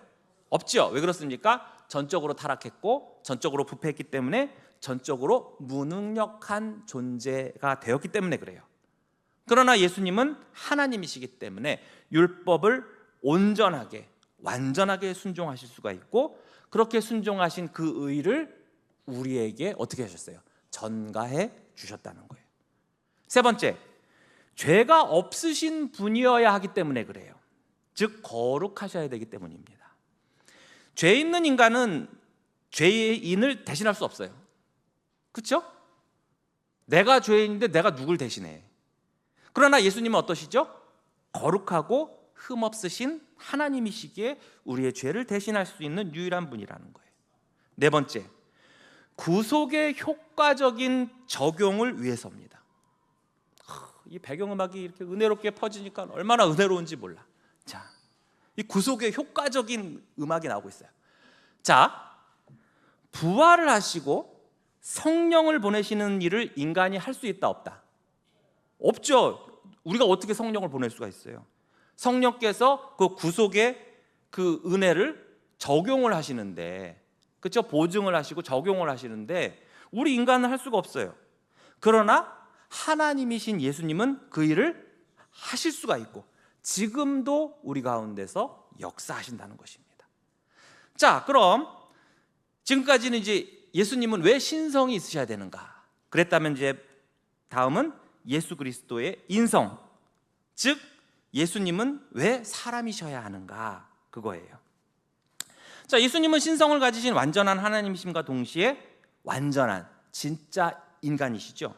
B: 없죠. 왜 그렇습니까? 전적으로 타락했고 전적으로 부패했기 때문에 전적으로 무능력한 존재가 되었기 때문에 그래요. 그러나 예수님은 하나님이시기 때문에 율법을 온전하게 완전하게 순종하실 수가 있고, 그렇게 순종하신 그 의를 우리에게 어떻게 하셨어요? 전가해 주셨다는 거예요. 세 번째, 죄가 없으신 분이어야 하기 때문에 그래요. 즉 거룩하셔야 되기 때문입니다. 죄 있는 인간은 죄인을 대신할 수 없어요. 그렇죠? 내가 죄인인데 내가 누굴 대신해? 그러나 예수님은 어떠시죠? 거룩하고 흠없으신 하나님이시기에 우리의 죄를 대신할 수 있는 유일한 분이라는 거예요. 네 번째, 구속의 효과적인 적용을 위해서입니다. 이 배경음악이 이렇게 은혜롭게 퍼지니까 얼마나 은혜로운지 몰라. 자, 이 구속의 효과적인 음악이 나오고 있어요. 자, 부활을 하시고 성령을 보내시는 일을 인간이 할 수 있다, 없다? 없죠. 우리가 어떻게 성령을 보낼 수가 있어요? 성령께서 그 구속의 그 은혜를 적용을 하시는데, 그렇죠? 보증을 하시고 적용을 하시는데 우리 인간은 할 수가 없어요. 그러나 하나님이신 예수님은 그 일을 하실 수가 있고 지금도 우리 가운데서 역사하신다는 것입니다. 자, 그럼 지금까지는 이제 예수님은 왜 신성이 있으셔야 되는가? 그랬다면 이제 다음은 예수 그리스도의 인성, 즉 예수님은 왜 사람이셔야 하는가? 그거예요. 자, 예수님은 신성을 가지신 완전한 하나님이심과 동시에 완전한 진짜 인간이시죠.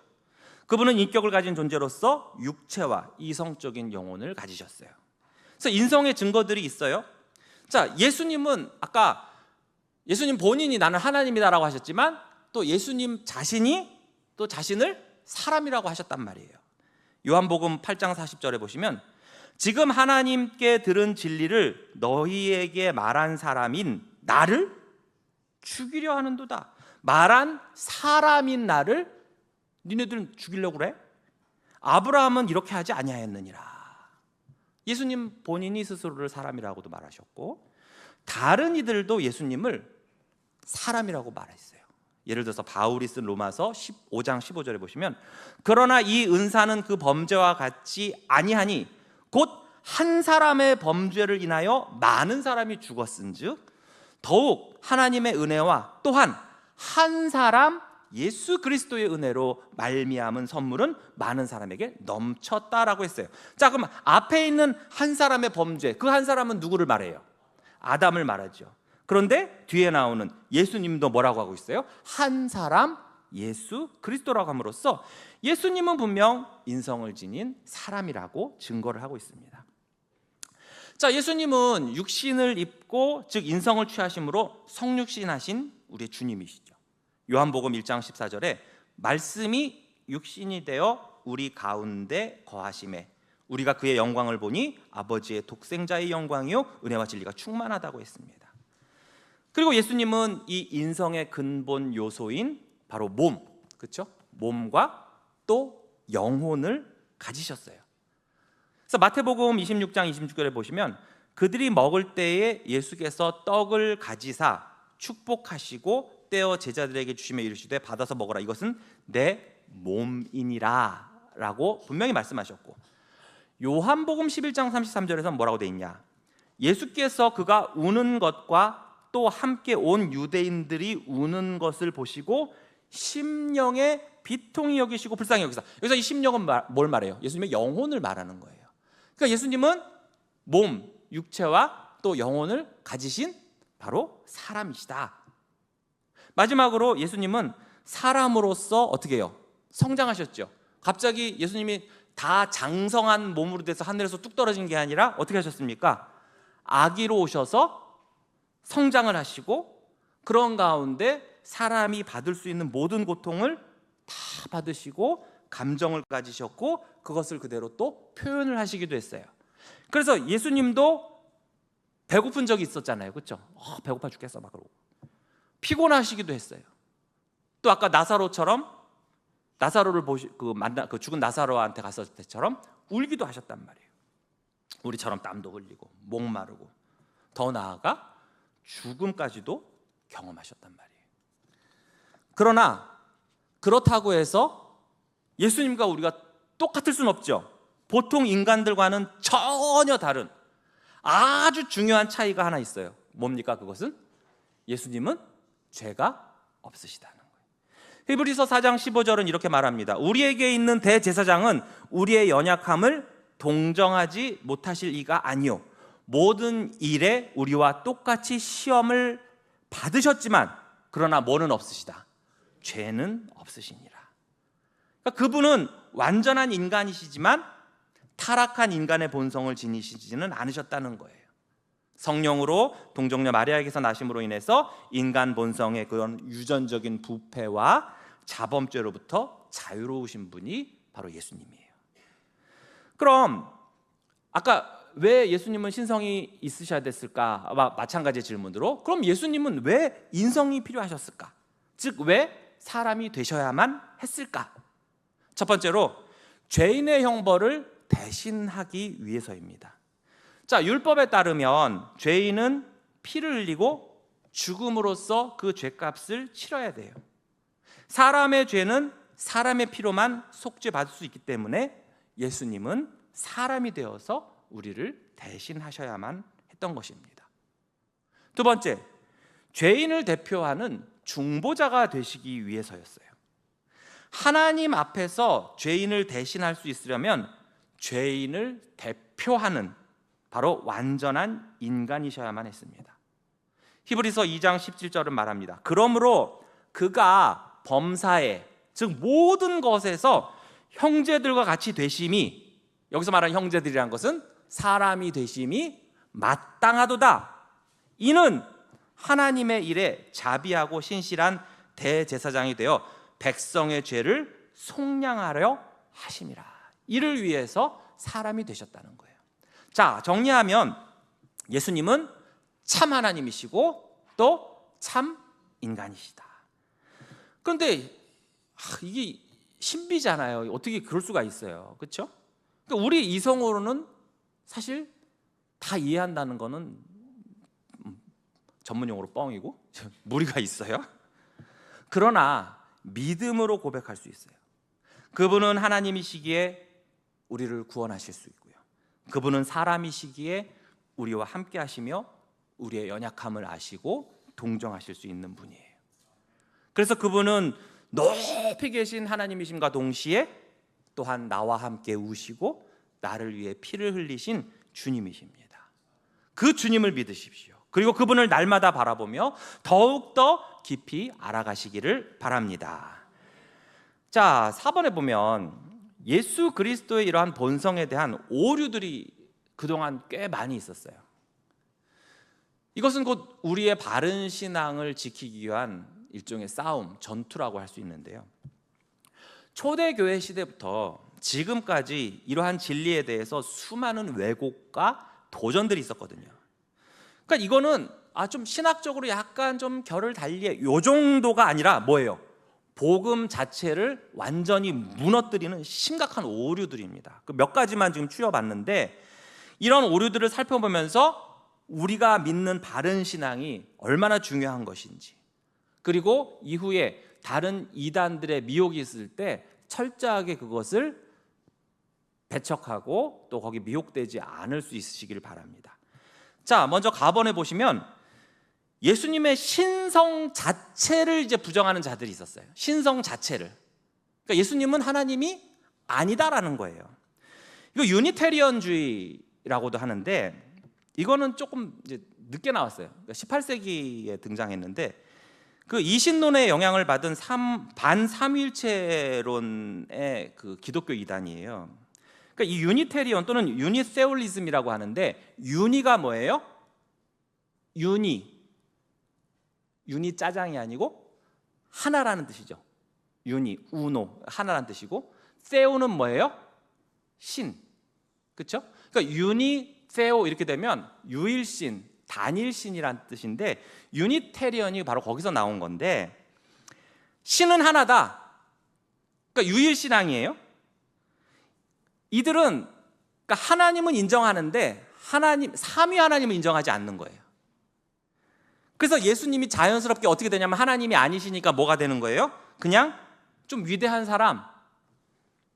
B: 그분은 인격을 가진 존재로서 육체와 이성적인 영혼을 가지셨어요. 그래서 인성의 증거들이 있어요. 자, 예수님은 아까 예수님 본인이 나는 하나님이다라고 하셨지만 또 예수님 자신이 또 자신을 사람이라고 하셨단 말이에요. 요한복음 8장 40절에 보시면 지금 하나님께 들은 진리를 너희에게 말한 사람인 나를 죽이려 하는도다. 말한 사람인 나를 니네들은 죽이려고 그래? 아브라함은 이렇게 하지 아니하였느니라. 예수님 본인이 스스로를 사람이라고도 말하셨고 다른 이들도 예수님을 사람이라고 말했어요. 예를 들어서 바울이 쓴 로마서 15장 15절에 보시면 그러나 이 은사는 그 범죄와 같이 아니하니 곧 한 사람의 범죄를 인하여 많은 사람이 죽었은즉 더욱 하나님의 은혜와 또한 한 사람 예수 그리스도의 은혜로 말미암은 선물은 많은 사람에게 넘쳤다라고 했어요. 자, 그럼 앞에 있는 한 사람의 범죄, 그 한 사람은 누구를 말해요? 아담을 말하죠. 그런데 뒤에 나오는 예수님도 뭐라고 하고 있어요? 한 사람 예수 그리스도라고 함으로써 예수님은 분명 인성을 지닌 사람이라고 증거를 하고 있습니다. 자, 예수님은 육신을 입고 즉 인성을 취하심으로 성육신하신 우리의 주님이시죠. 요한복음 1장 14절에 말씀이 육신이 되어 우리 가운데 거하심에 우리가 그의 영광을 보니 아버지의 독생자의 영광이요 은혜와 진리가 충만하다고 했습니다. 그리고 예수님은 이 인성의 근본 요소인 바로 몸, 그렇죠? 몸과 또 영혼을 가지셨어요. 그래서 마태복음 26장 26절에 보시면 그들이 먹을 때에 예수께서 떡을 가지사 축복하시고 떼어 제자들에게 주시며 이르시되 받아서 먹으라 이것은 내 몸이니라 라고 분명히 말씀하셨고 요한복음 11장 33절에서 뭐라고 돼 있냐? 예수께서 그가 우는 것과 또 함께 온 유대인들이 우는 것을 보시고 심령에 비통히 여기시고 불쌍히 여기사. 여기서 이 심령은 뭘 말해요? 예수님의 영혼을 말하는 거예요. 그러니까 예수님은 몸, 육체와 또 영혼을 가지신 바로 사람이시다. 마지막으로 예수님은 사람으로서 어떻게 해요? 성장하셨죠. 갑자기 예수님이 다 장성한 몸으로 돼서 하늘에서 뚝 떨어진 게 아니라 어떻게 하셨습니까? 아기로 오셔서 성장을 하시고 그런 가운데 사람이 받을 수 있는 모든 고통을 다 받으시고 감정을 가지셨고 그것을 그대로 또 표현을 하시기도 했어요. 그래서 예수님도 배고픈 적이 있었잖아요. 그렇죠? 배고파 죽겠어 막 그러고 피곤하시기도 했어요. 또 아까 나사로처럼 나사로를 그 죽은 나사로한테 갔을 때처럼 울기도 하셨단 말이에요. 우리처럼 땀도 흘리고 목마르고 더 나아가 죽음까지도 경험하셨단 말이에요. 그러나 그렇다고 해서 예수님과 우리가 똑같을 수는 없죠. 보통 인간들과는 전혀 다른 아주 중요한 차이가 하나 있어요. 뭡니까? 그것은 예수님은 죄가 없으시다는 거예요. 히브리서 4장 15절은 이렇게 말합니다. 우리에게 있는 대제사장은 우리의 연약함을 동정하지 못하실 이가 아니요 모든 일에 우리와 똑같이 시험을 받으셨지만 그러나 뭐는 없으시다? 죄는 없으시니라. 그러니까 그분은 완전한 인간이시지만 타락한 인간의 본성을 지니시지는 않으셨다는 거예요. 성령으로 동정녀 마리아에게서 나심으로 인해서 인간 본성의 그런 유전적인 부패와 자범죄로부터 자유로우신 분이 바로 예수님이에요. 그럼 아까 왜 예수님은 신성이 있으셔야 됐을까? 마찬가지의 질문으로 그럼 예수님은 왜 인성이 필요하셨을까? 즉 왜 사람이 되셔야만 했을까? 첫 번째로 죄인의 형벌을 대신하기 위해서입니다. 자, 율법에 따르면 죄인은 피를 흘리고 죽음으로써 그 죄값을 치러야 돼요. 사람의 죄는 사람의 피로만 속죄받을 수 있기 때문에 예수님은 사람이 되어서 우리를 대신하셔야만 했던 것입니다. 두 번째, 죄인을 대표하는 중보자가 되시기 위해서였어요. 하나님 앞에서 죄인을 대신할 수 있으려면 죄인을 대표하는 바로 완전한 인간이셔야만 했습니다. 히브리서 2장 17절은 말합니다. 그러므로 그가 범사에 즉 모든 것에서 형제들과 같이 되심이, 여기서 말하는 형제들이라는 것은 사람이 되심이 마땅하도다. 이는 하나님의 일에 자비하고 신실한 대제사장이 되어 백성의 죄를 속량하려 하심이라. 이를 위해서 사람이 되셨다는 거예요. 자, 정리하면 예수님은 참 하나님이시고 또 참 인간이시다. 그런데 이게 신비잖아요. 어떻게 그럴 수가 있어요. 그렇죠? 그러니까 우리 이성으로는 사실 다 이해한다는 거는 전문용어로 뻥이고 무리가 있어요. 그러나 믿음으로 고백할 수 있어요. 그분은 하나님이시기에 우리를 구원하실 수 있고요. 그분은 사람이시기에 우리와 함께 하시며 우리의 연약함을 아시고 동정하실 수 있는 분이에요. 그래서 그분은 높이 계신 하나님이심과 동시에 또한 나와 함께 우시고 나를 위해 피를 흘리신 주님이십니다. 그 주님을 믿으십시오. 그리고 그분을 날마다 바라보며 더욱더 깊이 알아가시기를 바랍니다. 자, 4번에 보면 예수 그리스도의 이러한 본성에 대한 오류들이 그동안 꽤 많이 있었어요. 이것은 곧 우리의 바른 신앙을 지키기 위한 일종의 싸움, 전투라고 할 수 있는데요. 초대교회 시대부터 지금까지 이러한 진리에 대해서 수많은 왜곡과 도전들이 있었거든요. 그러니까 이거는 좀 신학적으로 약간 좀 결을 달리해 요 정도가 아니라 뭐예요? 복음 자체를 완전히 무너뜨리는 심각한 오류들입니다. 몇 가지만 지금 추려봤는데 이런 오류들을 살펴보면서 우리가 믿는 바른 신앙이 얼마나 중요한 것인지, 그리고 이후에 다른 이단들의 미혹이 있을 때 철저하게 그것을 배척하고 또 거기 미혹되지 않을 수 있으시기를 바랍니다. 자, 먼저 가번에 보시면 예수님의 신성 자체를 이제 부정하는 자들이 있었어요. 신성 자체를. 그러니까 예수님은 하나님이 아니다라는 거예요. 이거 유니테리언주의라고도 하는데 이거는 조금 이제 늦게 나왔어요. 그러니까 18세기에 등장했는데 그 이신론의 영향을 받은 반삼위일체론의 그 기독교 이단이에요. 그러니까 이 유니테리언 또는 유니세올리즘이라고 하는데, 유니가 뭐예요? 유니 짜장이 아니고 하나라는 뜻이죠. 유니, 우노, 하나라는 뜻이고, 세오는 뭐예요? 신. 그렇죠? 그러니까 유니, 세오 이렇게 되면 유일신, 단일신이라는 뜻인데, 유니테리언이 바로 거기서 나온 건데, 신은 하나다. 그러니까 유일신앙이에요. 이들은 그러니까 하나님은 인정하는데 삼위 하나님을 인정하지 않는 거예요. 그래서 예수님이 자연스럽게 어떻게 되냐면, 하나님이 아니시니까 뭐가 되는 거예요? 그냥 좀 위대한 사람,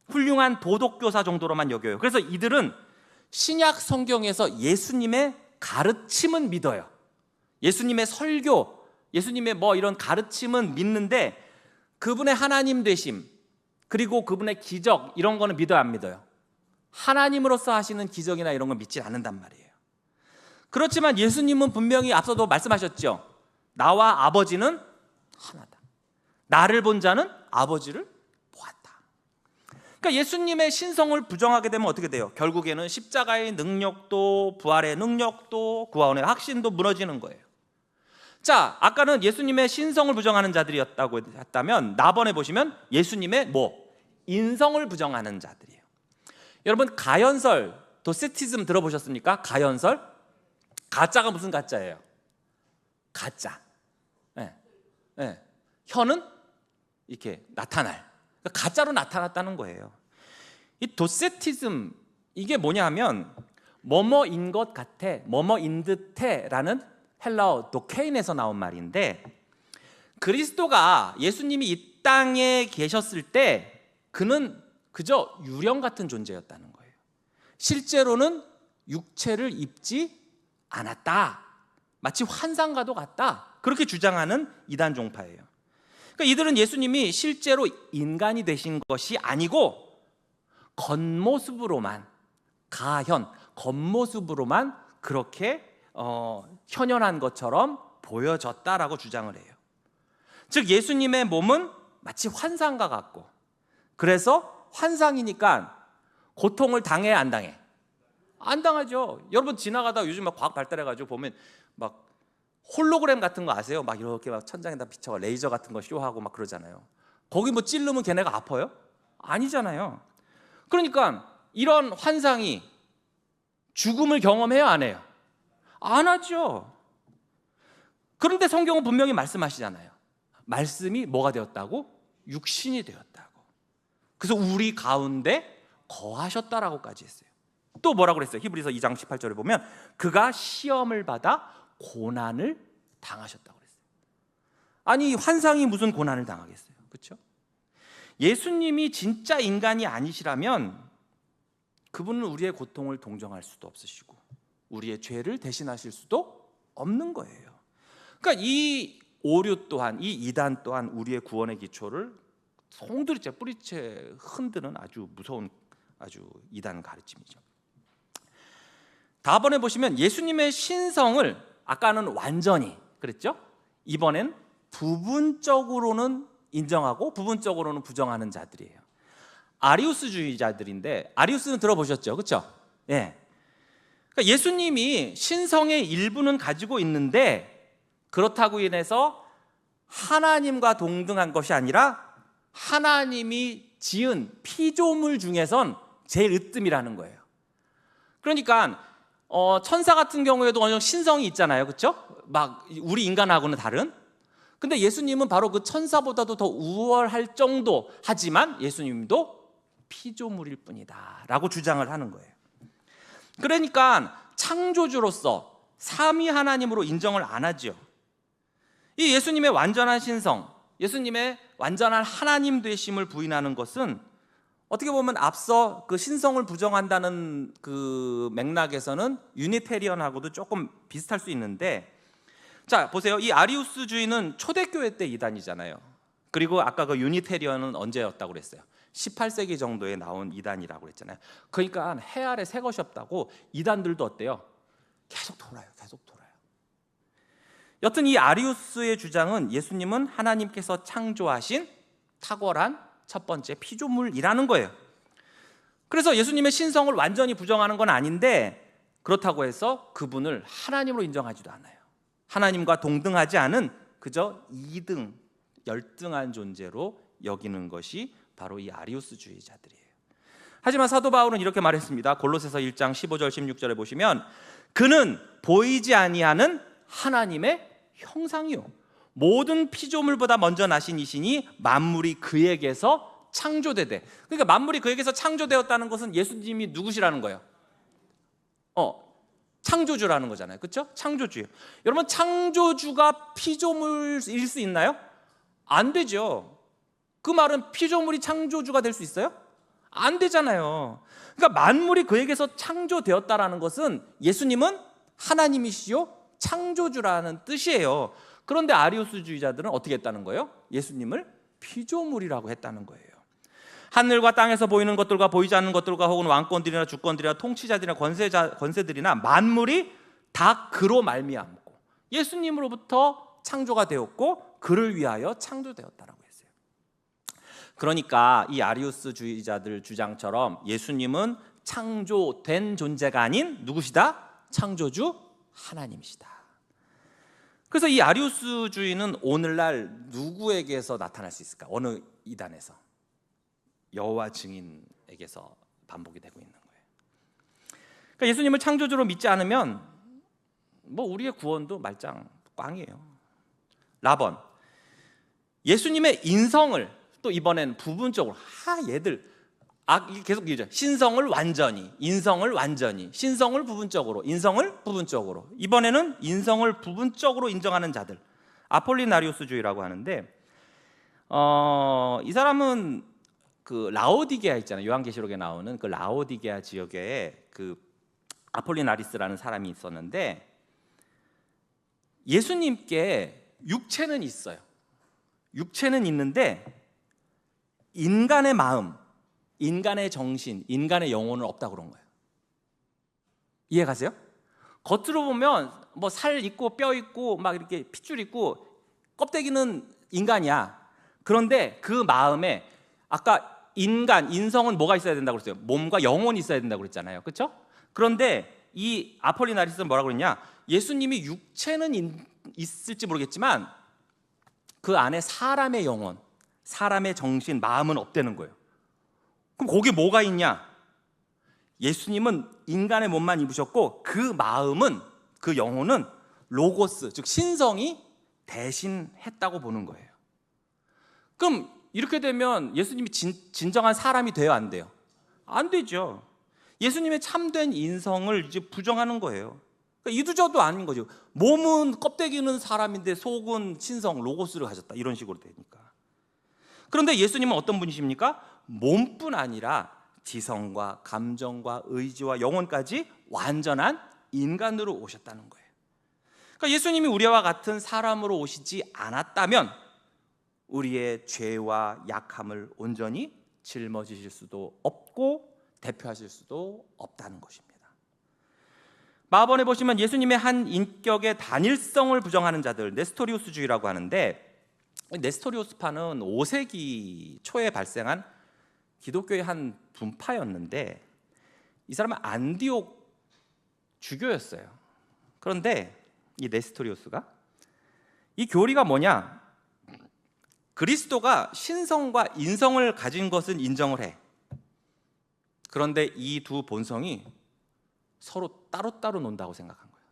B: 훌륭한 도덕교사 정도로만 여겨요. 그래서 이들은 신약 성경에서 예수님의 가르침은 믿어요. 예수님의 설교, 예수님의 뭐 이런 가르침은 믿는데, 그분의 하나님 되심, 그리고 그분의 기적, 이런 거는 믿어요, 안 믿어요? 하나님으로서 하시는 기적이나 이런 건 믿지 않는단 말이에요. 그렇지만 예수님은 분명히 앞서도 말씀하셨죠. 나와 아버지는 하나다. 나를 본 자는 아버지를 보았다. 그러니까 예수님의 신성을 부정하게 되면 어떻게 돼요? 결국에는 십자가의 능력도, 부활의 능력도, 구원의 확신도 무너지는 거예요. 자, 아까는 예수님의 신성을 부정하는 자들이었다고 했다면, 나번에 보시면 예수님의 인성을 부정하는 자들이에요. 여러분, 가연설, 도세티즘 들어보셨습니까? 가연설? 가짜가 무슨 가짜예요? 가짜. 혀는 이렇게 나타날. 그러니까 가짜로 나타났다는 거예요. 이 도세티즘, 이게 뭐냐 하면, 뭐뭐인 것 같아, 뭐뭐인 듯해라는 헬라어 도케인에서 나온 말인데, 그리스도가, 예수님이 이 땅에 계셨을 때 그는 그저 유령 같은 존재였다는 거예요. 실제로는 육체를 입지 않았다. 마치 환상과도 같다. 그렇게 주장하는 이단 종파예요. 그러니까 이들은 예수님이 실제로 인간이 되신 것이 아니고 겉모습으로만, 겉모습으로만 그렇게 현현한 것처럼 보여졌다라고 주장을 해요. 즉 예수님의 몸은 마치 환상과 같고, 그래서 환상이니까 고통을 당해, 안 당해? 안 당하죠. 여러분 지나가다 요즘 막 과학 발달해가지고 보면 막 홀로그램 같은 거 아세요? 막 이렇게 막 천장에다 비춰 레이저 같은 거 쇼하고 막 그러잖아요. 거기 뭐 찌르면 걔네가 아파요? 아니잖아요. 그러니까 이런 환상이 죽음을 경험해요, 안 해요? 안 하죠. 그런데 성경은 분명히 말씀하시잖아요. 말씀이 뭐가 되었다고? 육신이 되었다고. 그래서 우리 가운데 거하셨다라고까지 했어요. 또 뭐라고 그랬어요? 히브리서 2장 18절에 보면 그가 시험을 받아 고난을 당하셨다고 그랬어요. 아니, 환상이 무슨 고난을 당하겠어요? 그렇죠? 예수님이 진짜 인간이 아니시라면 그분은 우리의 고통을 동정할 수도 없으시고 우리의 죄를 대신하실 수도 없는 거예요. 그러니까 이 오류 또한, 이 이단 또한 우리의 구원의 기초를 송두리째 뿌리째 흔드는 아주 무서운 아주 이단 가르침이죠. 다음번에 보시면 예수님의 신성을 아까는 완전히 그랬죠? 이번엔 부분적으로는 인정하고 부분적으로는 부정하는 자들이에요. 아리우스주의자들인데, 아리우스는 들어보셨죠? 그렇죠? 예. 그러니까 예수님이 신성의 일부는 가지고 있는데 그렇다고 인해서 하나님과 동등한 것이 아니라 하나님이 지은 피조물 중에선 제일 으뜸이라는 거예요. 그러니까 천사 같은 경우에도 어느 정도 신성이 있잖아요, 그렇죠? 막 우리 인간하고는 다른. 근데 예수님은 바로 그 천사보다도 더 우월할 정도, 하지만 예수님도 피조물일 뿐이다라고 주장을 하는 거예요. 그러니까 창조주로서 삼위 하나님으로 인정을 안 하죠. 이 예수님의 완전한 신성, 예수님의 완전한 하나님 되심을 부인하는 것은 어떻게 보면 앞서 그 신성을 부정한다는 그 맥락에서는 유니테리언하고도 조금 비슷할 수 있는데, 자 보세요. 이 아리우스주의는 초대교회 때 이단이잖아요. 그리고 아까 그 유니테리언은 언제였다고 그랬어요? 18세기 정도에 나온 이단이라고 그랬잖아요. 그러니까 해 아래 새 것이 없다고 이단들도 어때요? 계속 돌아요. 여튼 이 아리우스의 주장은 예수님은 하나님께서 창조하신 탁월한 첫 번째 피조물이라는 거예요. 그래서 예수님의 신성을 완전히 부정하는 건 아닌데 그렇다고 해서 그분을 하나님으로 인정하지도 않아요. 하나님과 동등하지 않은 그저 2등, 열등한 존재로 여기는 것이 바로 이 아리우스주의자들이에요. 하지만 사도 바울은 이렇게 말했습니다. 골로새서 1장 15절 16절에 보시면 그는 보이지 아니하는 하나님의 형상이요 모든 피조물보다 먼저 나신 이시니 만물이 그에게서 창조되되. 그러니까 만물이 그에게서 창조되었다는 것은 예수님이 누구시라는 거예요? 창조주라는 거잖아요. 그렇죠? 창조주예요. 여러분, 창조주가 피조물일 수 있나요? 안 되죠. 그 말은 피조물이 창조주가 될 수 있어요? 안 되잖아요. 그러니까 만물이 그에게서 창조되었다라는 것은 예수님은 하나님이시요 창조주라는 뜻이에요. 그런데 아리우스주의자들은 어떻게 했다는 거예요? 예수님을 피조물이라고 했다는 거예요. 하늘과 땅에서 보이는 것들과 보이지 않는 것들과 혹은 왕권들이나 주권들이나 통치자들이나 권세들이나 만물이 다 그로 말미암고 예수님으로부터 창조가 되었고 그를 위하여 창조되었다라고 했어요. 그러니까 이 아리우스주의자들 주장처럼 예수님은 창조된 존재가 아닌 누구시다? 창조주 하나님이시다. 그래서 이 아리우스주의는 오늘날 누구에게서 나타날 수 있을까? 어느 이단에서? 여호와 증인에게서 반복이 되고 있는 거예요. 그러니까 예수님을 창조주로 믿지 않으면 우리의 구원도 말짱 꽝이에요. 라번, 예수님의 인성을 또 이번엔 부분적으로 얘들 계속 얘기죠. 신성을 완전히, 인성을 완전히, 신성을 부분적으로, 인성을 부분적으로. 이번에는 인성을 부분적으로 인정하는 자들, 아폴리나리우스주의라고 하는데 이 사람은 그 라오디게아 있잖아요. 요한계시록에 나오는 그 라오디게아 지역에 그 아폴리나리스라는 사람이 있었는데 예수님께 육체는 있어요. 육체는 있는데 인간의 마음, 인간의 정신, 인간의 영혼은 없다고 그런 거예요. 이해 가세요? 겉으로 보면 살 있고 뼈 있고 막 이렇게 핏줄 있고 껍데기는 인간이야. 그런데 그 마음에 아까 인성은 뭐가 있어야 된다고 그랬어요? 몸과 영혼이 있어야 된다고 그랬잖아요. 그렇죠? 그런데 이 아폴리나리스는 뭐라고 그랬냐? 예수님이 육체는 있을지 모르겠지만 그 안에 사람의 영혼, 사람의 정신, 마음은 없다는 거예요. 그럼 거기에 뭐가 있냐? 예수님은 인간의 몸만 입으셨고 그 마음은, 그 영혼은 로고스, 즉 신성이 대신했다고 보는 거예요. 그럼 이렇게 되면 예수님이 진정한 사람이 돼요, 안 돼요? 안 되죠. 예수님의 참된 인성을 이제 부정하는 거예요. 그러니까 이두저도 아닌 거죠. 몸은, 껍데기는 사람인데 속은 신성, 로고스를 가졌다, 이런 식으로 되니까. 그런데 예수님은 어떤 분이십니까? 몸뿐 아니라 지성과 감정과 의지와 영혼까지 완전한 인간으로 오셨다는 거예요. 그러니까 예수님이 우리와 같은 사람으로 오시지 않았다면 우리의 죄와 약함을 온전히 짊어지실 수도 없고 대표하실 수도 없다는 것입니다. 마가복음에 보시면 예수님의 한 인격의 단일성을 부정하는 자들, 네스토리우스주의라고 하는데, 네스토리우스파는 5세기 초에 발생한 기독교의 한 분파였는데 이 사람은 안디옥 주교였어요. 그런데 이 네스토리우스가 이 교리가 뭐냐? 그리스도가 신성과 인성을 가진 것은 인정을 해. 그런데 이 두 본성이 서로 따로따로 논다고 생각한 거예요.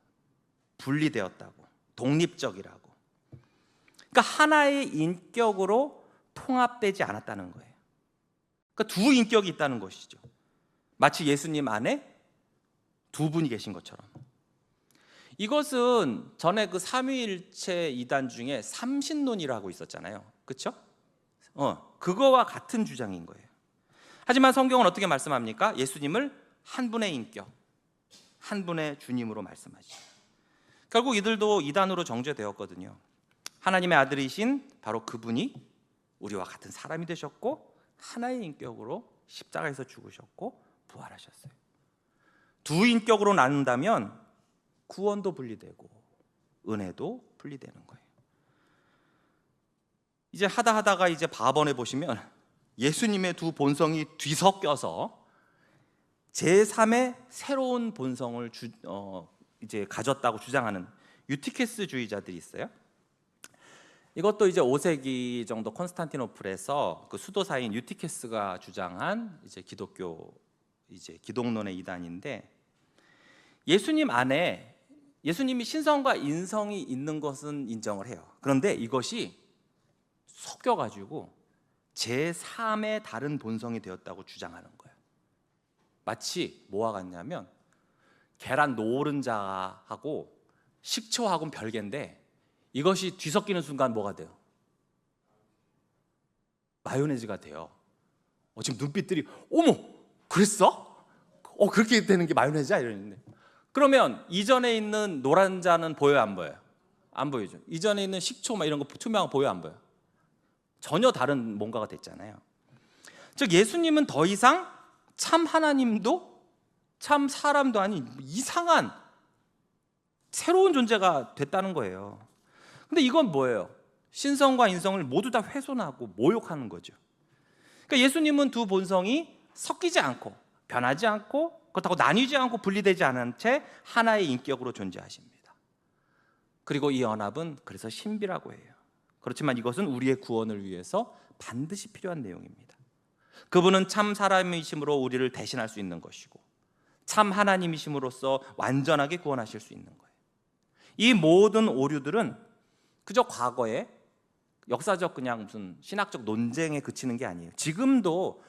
B: 분리되었다고, 독립적이라고. 그러니까 하나의 인격으로 통합되지 않았다는 거예요. 그러니까 두 인격이 있다는 것이죠. 마치 예수님 안에 두 분이 계신 것처럼. 이것은 전에 그 삼위일체 이단 중에 삼신론이라고 있었잖아요. 그렇죠? 그거와 같은 주장인 거예요. 하지만 성경은 어떻게 말씀합니까? 예수님을 한 분의 인격, 한 분의 주님으로 말씀하시죠. 결국 이들도 이단으로 정죄되었거든요. 하나님의 아들이신 바로 그분이 우리와 같은 사람이 되셨고 하나의 인격으로 십자가에서 죽으셨고 부활하셨어요. 두 인격으로 나눈다면 구원도 분리되고 은혜도 분리되는 거예요. 이제 하다가 이제 바번에 보시면 예수님의 두 본성이 뒤섞여서 제3의 새로운 본성을 이제 가졌다고 주장하는 유티케스주의자들이 있어요. 이것도 이제 5세기 정도 콘스탄티노플에서 그 수도사인 유티케스가 주장한 이제 기독교 이제 기독론의 이단인데, 예수님 안에 예수님이 신성과 인성이 있는 것은 인정을 해요. 그런데 이것이 섞여가지고 제3의 다른 본성이 되었다고 주장하는 거예요. 마치 뭐와 같냐면 계란 노른자하고 식초하고는 별개인데 이것이 뒤섞이는 순간 뭐가 돼요? 마요네즈가 돼요. 지금 눈빛들이 어머 그랬어? 그렇게 되는 게 마요네즈야? 이러는데, 그러면 이전에 있는 노란자는 보여요 안 보여요? 안 보이죠. 이전에 있는 식초 막 이런 거 투명한 거 보여요 안 보여요? 전혀 다른 뭔가가 됐잖아요. 즉 예수님은 더 이상 참 하나님도 참 사람도 아닌 이상한 새로운 존재가 됐다는 거예요. 근데 이건 뭐예요? 신성과 인성을 모두 다 훼손하고 모욕하는 거죠. 그러니까 예수님은 두 본성이 섞이지 않고 변하지 않고 그렇다고 나뉘지 않고 분리되지 않은 채 하나의 인격으로 존재하십니다. 그리고 이 연합은 그래서 신비라고 해요. 그렇지만 이것은 우리의 구원을 위해서 반드시 필요한 내용입니다. 그분은 참 사람이심으로 우리를 대신할 수 있는 것이고 참 하나님이심으로써 완전하게 구원하실 수 있는 거예요. 이 모든 오류들은 그저 과거에 역사적 그냥 무슨 신학적 논쟁에 그치는 게 아니에요. 지금도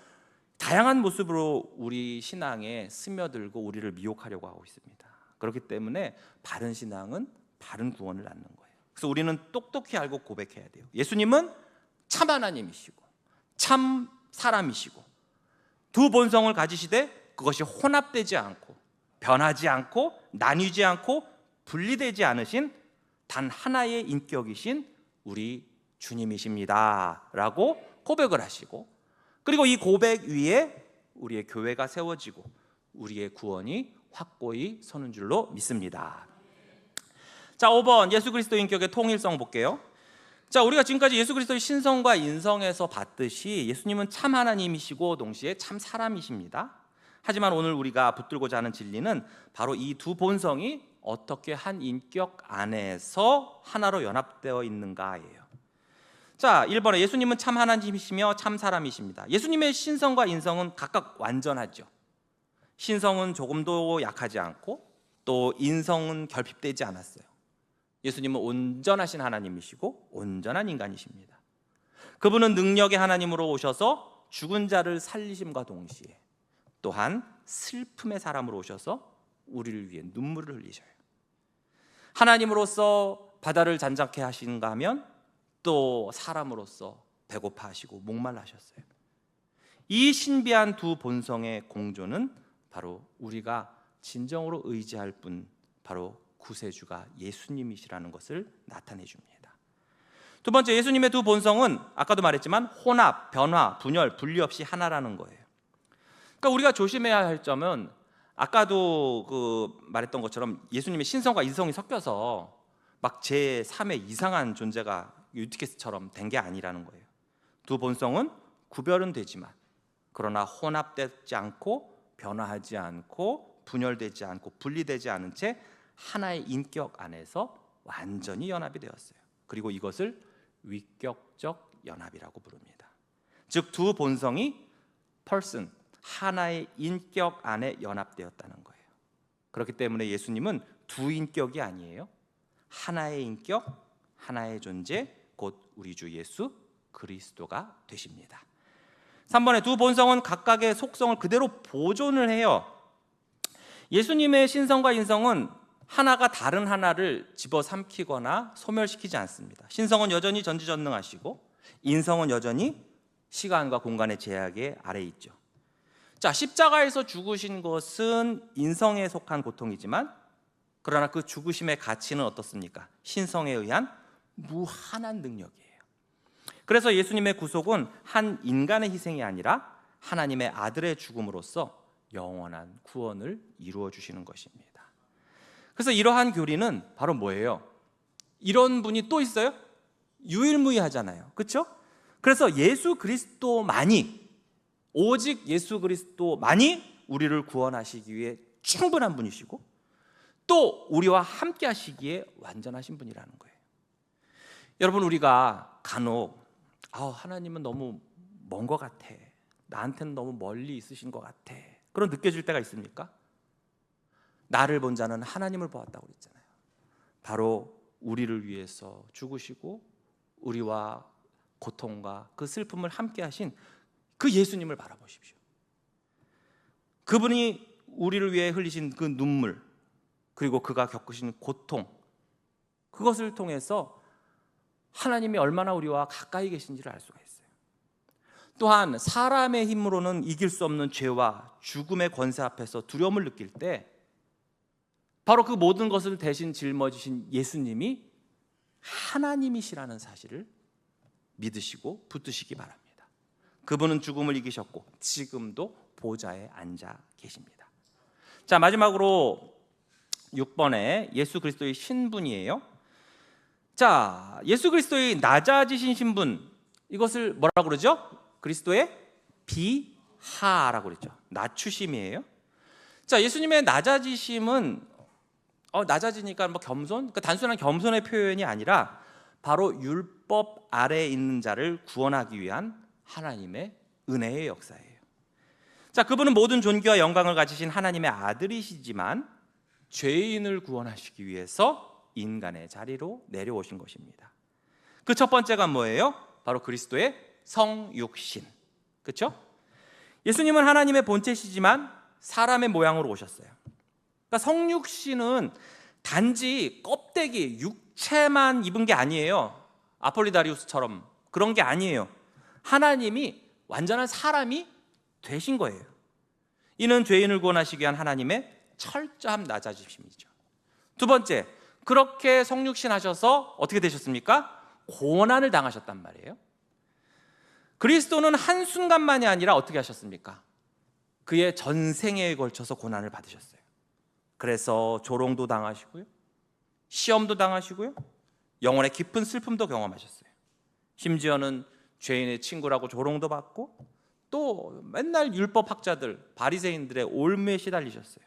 B: 다양한 모습으로 우리 신앙에 스며들고 우리를 미혹하려고 하고 있습니다. 그렇기 때문에 바른 신앙은 바른 구원을 낳는 거예요. 그래서 우리는 똑똑히 알고 고백해야 돼요. 예수님은 참 하나님이시고 참 사람이시고 두 본성을 가지시되 그것이 혼합되지 않고 변하지 않고 나뉘지 않고 분리되지 않으신 단 하나의 인격이신 우리 주님이십니다 라고 고백을 하시고, 그리고 이 고백 위에 우리의 교회가 세워지고 우리의 구원이 확고히 서는 줄로 믿습니다. 자, 5번 예수 그리스도 인격의 통일성 볼게요. 자, 우리가 지금까지 예수 그리스도의 신성과 인성에서 봤듯이 예수님은 참 하나님이시고 동시에 참 사람이십니다. 하지만 오늘 우리가 붙들고자 하는 진리는 바로 이 두 본성이 어떻게 한 인격 안에서 하나로 연합되어 있는가예요. 자, 1번에 예수님은 참 하나님이시며 참 사람이십니다. 예수님의 신성과 인성은 각각 완전하죠. 신성은 조금도 약하지 않고 또 인성은 결핍되지 않았어요. 예수님은 온전하신 하나님이시고 온전한 인간이십니다. 그분은 능력의 하나님으로 오셔서 죽은 자를 살리심과 동시에 또한 슬픔의 사람으로 오셔서 우리를 위해 눈물을 흘리셔요. 하나님으로서 바다를 잔잔케 하시는가 하면 또 사람으로서 배고파하시고 목말라하셨어요. 이 신비한 두 본성의 공존은 바로 우리가 진정으로 의지할 분, 바로 구세주가 예수님이시라는 것을 나타내 줍니다. 두 번째, 예수님의 두 본성은 아까도 말했지만 혼합, 변화, 분열, 분리 없이 하나라는 거예요. 그러니까 우리가 조심해야 할 점은 아까도 말했던 것처럼 예수님의 신성과 인성이 섞여서 막 제3의 이상한 존재가 유티케스처럼 된 게 아니라는 거예요. 두 본성은 구별은 되지만 그러나 혼합되지 않고 변화하지 않고 분열되지 않고 분리되지 않은 채 하나의 인격 안에서 완전히 연합이 되었어요. 그리고 이것을 위격적 연합이라고 부릅니다. 즉 두 본성이 person, 하나의 인격 안에 연합되었다는 거예요. 그렇기 때문에 예수님은 두 인격이 아니에요. 하나의 인격, 하나의 존재, 곧 우리 주 예수 그리스도가 되십니다. 3번에 두 본성은 각각의 속성을 그대로 보존을 해요. 예수님의 신성과 인성은 하나가 다른 하나를 집어삼키거나 소멸시키지 않습니다. 신성은 여전히 전지전능하시고 인성은 여전히 시간과 공간의 제약에 아래에 있죠. 자, 십자가에서 죽으신 것은 인성에 속한 고통이지만 그러나 그 죽으심의 가치는 어떻습니까? 신성에 의한 무한한 능력이에요. 그래서 예수님의 구속은 한 인간의 희생이 아니라 하나님의 아들의 죽음으로써 영원한 구원을 이루어 주시는 것입니다. 그래서 이러한 교리는 바로 뭐예요? 이런 분이 또 있어요? 유일무이하잖아요. 그렇죠? 그래서 예수 그리스도만이, 오직 예수 그리스도만이 우리를 구원하시기 위해 충분한 분이시고 또 우리와 함께 하시기에 완전하신 분이라는 거예요. 여러분, 우리가 간혹 하나님은 너무 먼 것 같아, 나한테는 너무 멀리 있으신 것 같아, 그런 느껴질 때가 있습니까? 나를 본 자는 하나님을 보았다고 그랬잖아요. 바로 우리를 위해서 죽으시고 우리와 고통과 그 슬픔을 함께 하신 그 예수님을 바라보십시오. 그분이 우리를 위해 흘리신 그 눈물, 그리고 그가 겪으신 고통, 그것을 통해서 하나님이 얼마나 우리와 가까이 계신지를 알 수가 있어요. 또한 사람의 힘으로는 이길 수 없는 죄와 죽음의 권세 앞에서 두려움을 느낄 때 바로 그 모든 것을 대신 짊어지신 예수님이 하나님이시라는 사실을 믿으시고 붙드시기 바랍니다. 그분은 죽음을 이기셨고 지금도 보좌에 앉아 계십니다. 자, 마지막으로 6번에 예수 그리스도의 신분이에요. 자, 예수 그리스도의 낮아지신 신분, 이것을 뭐라고 그러죠? 그리스도의 비하라고 그랬죠. 낮추심이에요. 자, 예수님의 낮아지심은 낮아지니까 뭐 겸손, 그 단순한 겸손의 표현이 아니라 바로 율법 아래에 있는 자를 구원하기 위한 하나님의 은혜의 역사예요. 자, 그분은 모든 존귀와 영광을 가지신 하나님의 아들이시지만 죄인을 구원하시기 위해서 인간의 자리로 내려오신 것입니다. 그 첫 번째가 뭐예요? 바로 그리스도의 성육신. 그렇죠? 예수님은 하나님의 본체시지만 사람의 모양으로 오셨어요. 그러니까 성육신은 단지 껍데기, 육체만 입은 게 아니에요. 아폴리다리우스처럼 그런 게 아니에요. 하나님이 완전한 사람이 되신 거예요. 이는 죄인을 구원하시기 위한 하나님의 철저한 낮아지심이죠. 두 번째, 그렇게 성육신 하셔서 어떻게 되셨습니까? 고난을 당하셨단 말이에요. 그리스도는 한순간만이 아니라 어떻게 하셨습니까? 그의 전생에 걸쳐서 고난을 받으셨어요. 그래서 조롱도 당하시고요, 시험도 당하시고요, 영혼의 깊은 슬픔도 경험하셨어요. 심지어는 죄인의 친구라고 조롱도 받고 또 맨날 율법학자들, 바리새인들의 올무에 시달리셨어요.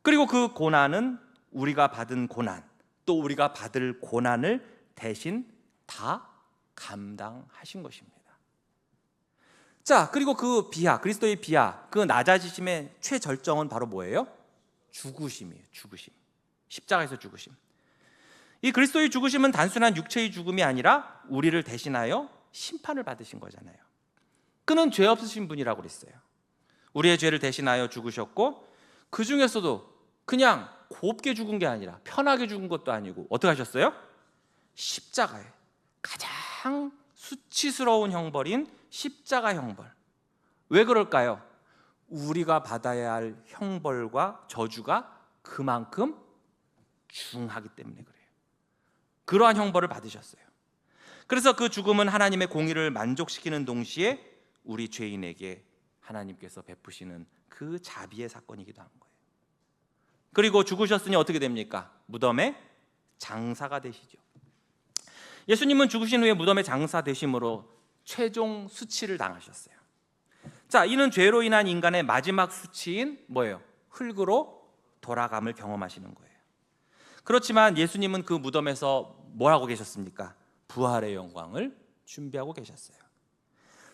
B: 그리고 그 고난은 우리가 받은 고난, 또 우리가 받을 고난을 대신 다 감당하신 것입니다. 자, 그리고 그 비하, 그리스도의 비하, 그 낮아지심의 최절정은 바로 뭐예요? 죽으심이에요. 죽으심. 십자가에서 죽으심. 이 그리스도의 죽으심은 단순한 육체의 죽음이 아니라 우리를 대신하여 심판을 받으신 거잖아요. 그는 죄 없으신 분이라고 그랬어요. 우리의 죄를 대신하여 죽으셨고 그 중에서도 그냥 곱게 죽은 게 아니라 편하게 죽은 것도 아니고 어떻게 하셨어요? 십자가에 가장 수치스러운 형벌인 십자가 형벌. 왜 그럴까요? 우리가 받아야 할 형벌과 저주가 그만큼 중하기 때문에 그래요. 그러한 형벌을 받으셨어요. 그래서 그 죽음은 하나님의 공의를 만족시키는 동시에 우리 죄인에게 하나님께서 베푸시는 그 자비의 사건이기도 한 거예요. 그리고 죽으셨으니 어떻게 됩니까? 무덤에 장사가 되시죠. 예수님은 죽으신 후에 무덤에 장사되심으로 최종 수치를 당하셨어요. 자, 이는 죄로 인한 인간의 마지막 수치인 뭐예요? 흙으로 돌아감을 경험하시는 거예요. 그렇지만 예수님은 그 무덤에서 뭘 하고 계셨습니까? 부활의 영광을 준비하고 계셨어요.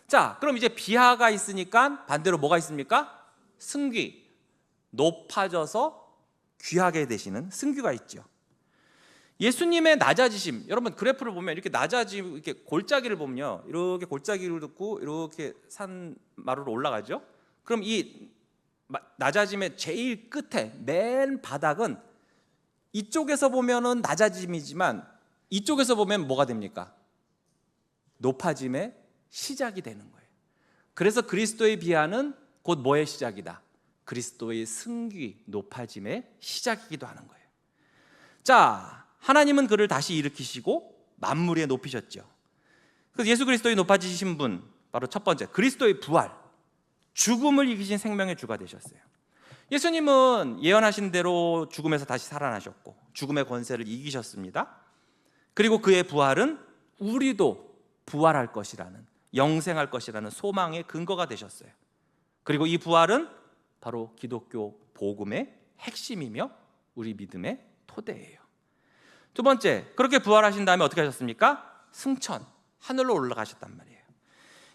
B: 자, 그럼 이제 비하가 있으니까 반대로 뭐가 있습니까? 승귀, 높아져서 귀하게 되시는 승귀가 있죠. 예수님의 낮아지심, 여러분 그래프를 보면 이렇게 낮아지고 이렇게 골짜기를 보면요, 이렇게 골짜기를 듣고 이렇게 산마루로 올라가죠. 그럼 이 낮아짐의 제일 끝에 맨 바닥은 이쪽에서 보면은 낮아짐이지만 이쪽에서 보면 뭐가 됩니까? 높아짐의 시작이 되는 거예요. 그래서 그리스도의 비하는 곧 뭐의 시작이다? 그리스도의 승귀, 높아짐의 시작이기도 하는 거예요. 자, 하나님은 그를 다시 일으키시고 만물 위에 높이셨죠. 그래서 예수 그리스도의 높아지신 분, 바로 첫 번째 그리스도의 부활, 죽음을 이기신 생명의 주가 되셨어요. 예수님은 예언하신 대로 죽음에서 다시 살아나셨고 죽음의 권세를 이기셨습니다. 그리고 그의 부활은 우리도 부활할 것이라는, 영생할 것이라는 소망의 근거가 되셨어요. 그리고 이 부활은 바로 기독교 복음의 핵심이며 우리 믿음의 토대예요. 두 번째, 그렇게 부활하신 다음에 어떻게 하셨습니까? 승천, 하늘로 올라가셨단 말이에요.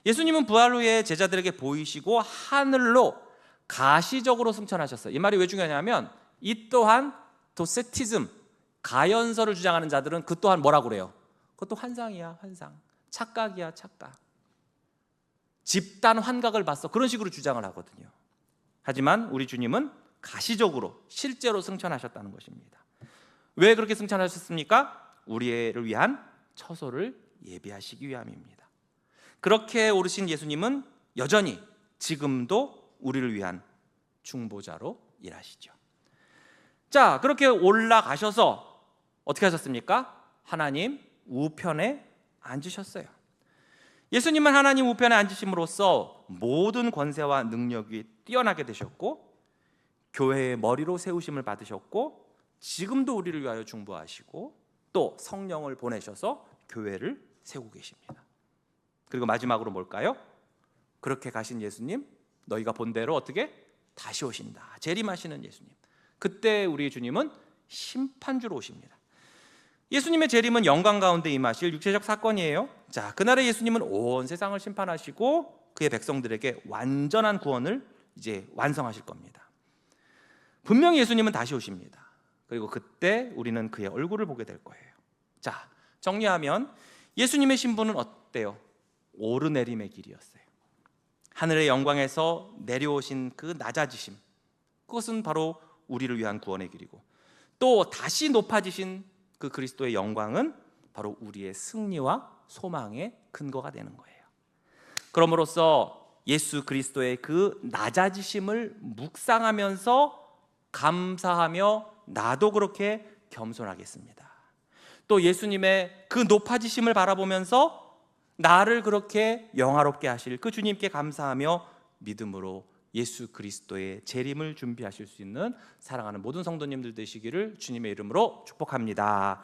B: 예수님은 부활 후에 제자들에게 보이시고 하늘로 가시적으로 승천하셨어요. 이 말이 왜 중요하냐면 이 또한 도세티즘, 가연설을 주장하는 자들은 그 또한 뭐라고 그래요? 그것도 환상이야, 환상. 착각이야, 착각. 집단 환각을 봤어. 그런 식으로 주장을 하거든요. 하지만 우리 주님은 가시적으로 실제로 승천하셨다는 것입니다. 왜 그렇게 승천하셨습니까? 우리를 위한 처소를 예비하시기 위함입니다. 그렇게 오르신 예수님은 여전히 지금도 우리를 위한 중보자로 일하시죠. 자, 그렇게 올라가셔서 어떻게 하셨습니까? 하나님 우편에 앉으셨어요. 예수님은 하나님 우편에 앉으심으로써 모든 권세와 능력이 뛰어나게 되셨고 교회의 머리로 세우심을 받으셨고 지금도 우리를 위하여 중보하시고 또 성령을 보내셔서 교회를 세우고 계십니다. 그리고 마지막으로 뭘까요? 그렇게 가신 예수님, 너희가 본 대로 어떻게? 다시 오신다. 재림하시는 예수님. 그때 우리 주님은 심판주로 오십니다. 예수님의 재림은 영광 가운데 임하실 육체적 사건이에요. 자, 그날에 예수님은 온 세상을 심판하시고 그의 백성들에게 완전한 구원을 이제 완성하실 겁니다. 분명히 예수님은 다시 오십니다. 그리고 그때 우리는 그의 얼굴을 보게 될 거예요. 자, 정리하면 예수님의 신분은 어때요? 오르내림의 길이었어요. 하늘의 영광에서 내려오신 그 낮아지심, 그것은 바로 우리를 위한 구원의 길이고 또 다시 높아지신 그 그리스도의 영광은 바로 우리의 승리와 소망의 근거가 되는 거예요. 그럼으로써 예수 그리스도의 그 낮아지심을 묵상하면서 감사하며 나도 그렇게 겸손하겠습니다. 또 예수님의 그 높아지심을 바라보면서 나를 그렇게 영화롭게 하실 그 주님께 감사하며 믿음으로 예수 그리스도의 재림을 준비하실 수 있는 사랑하는 모든 성도님들 되시기를 주님의 이름으로 축복합니다.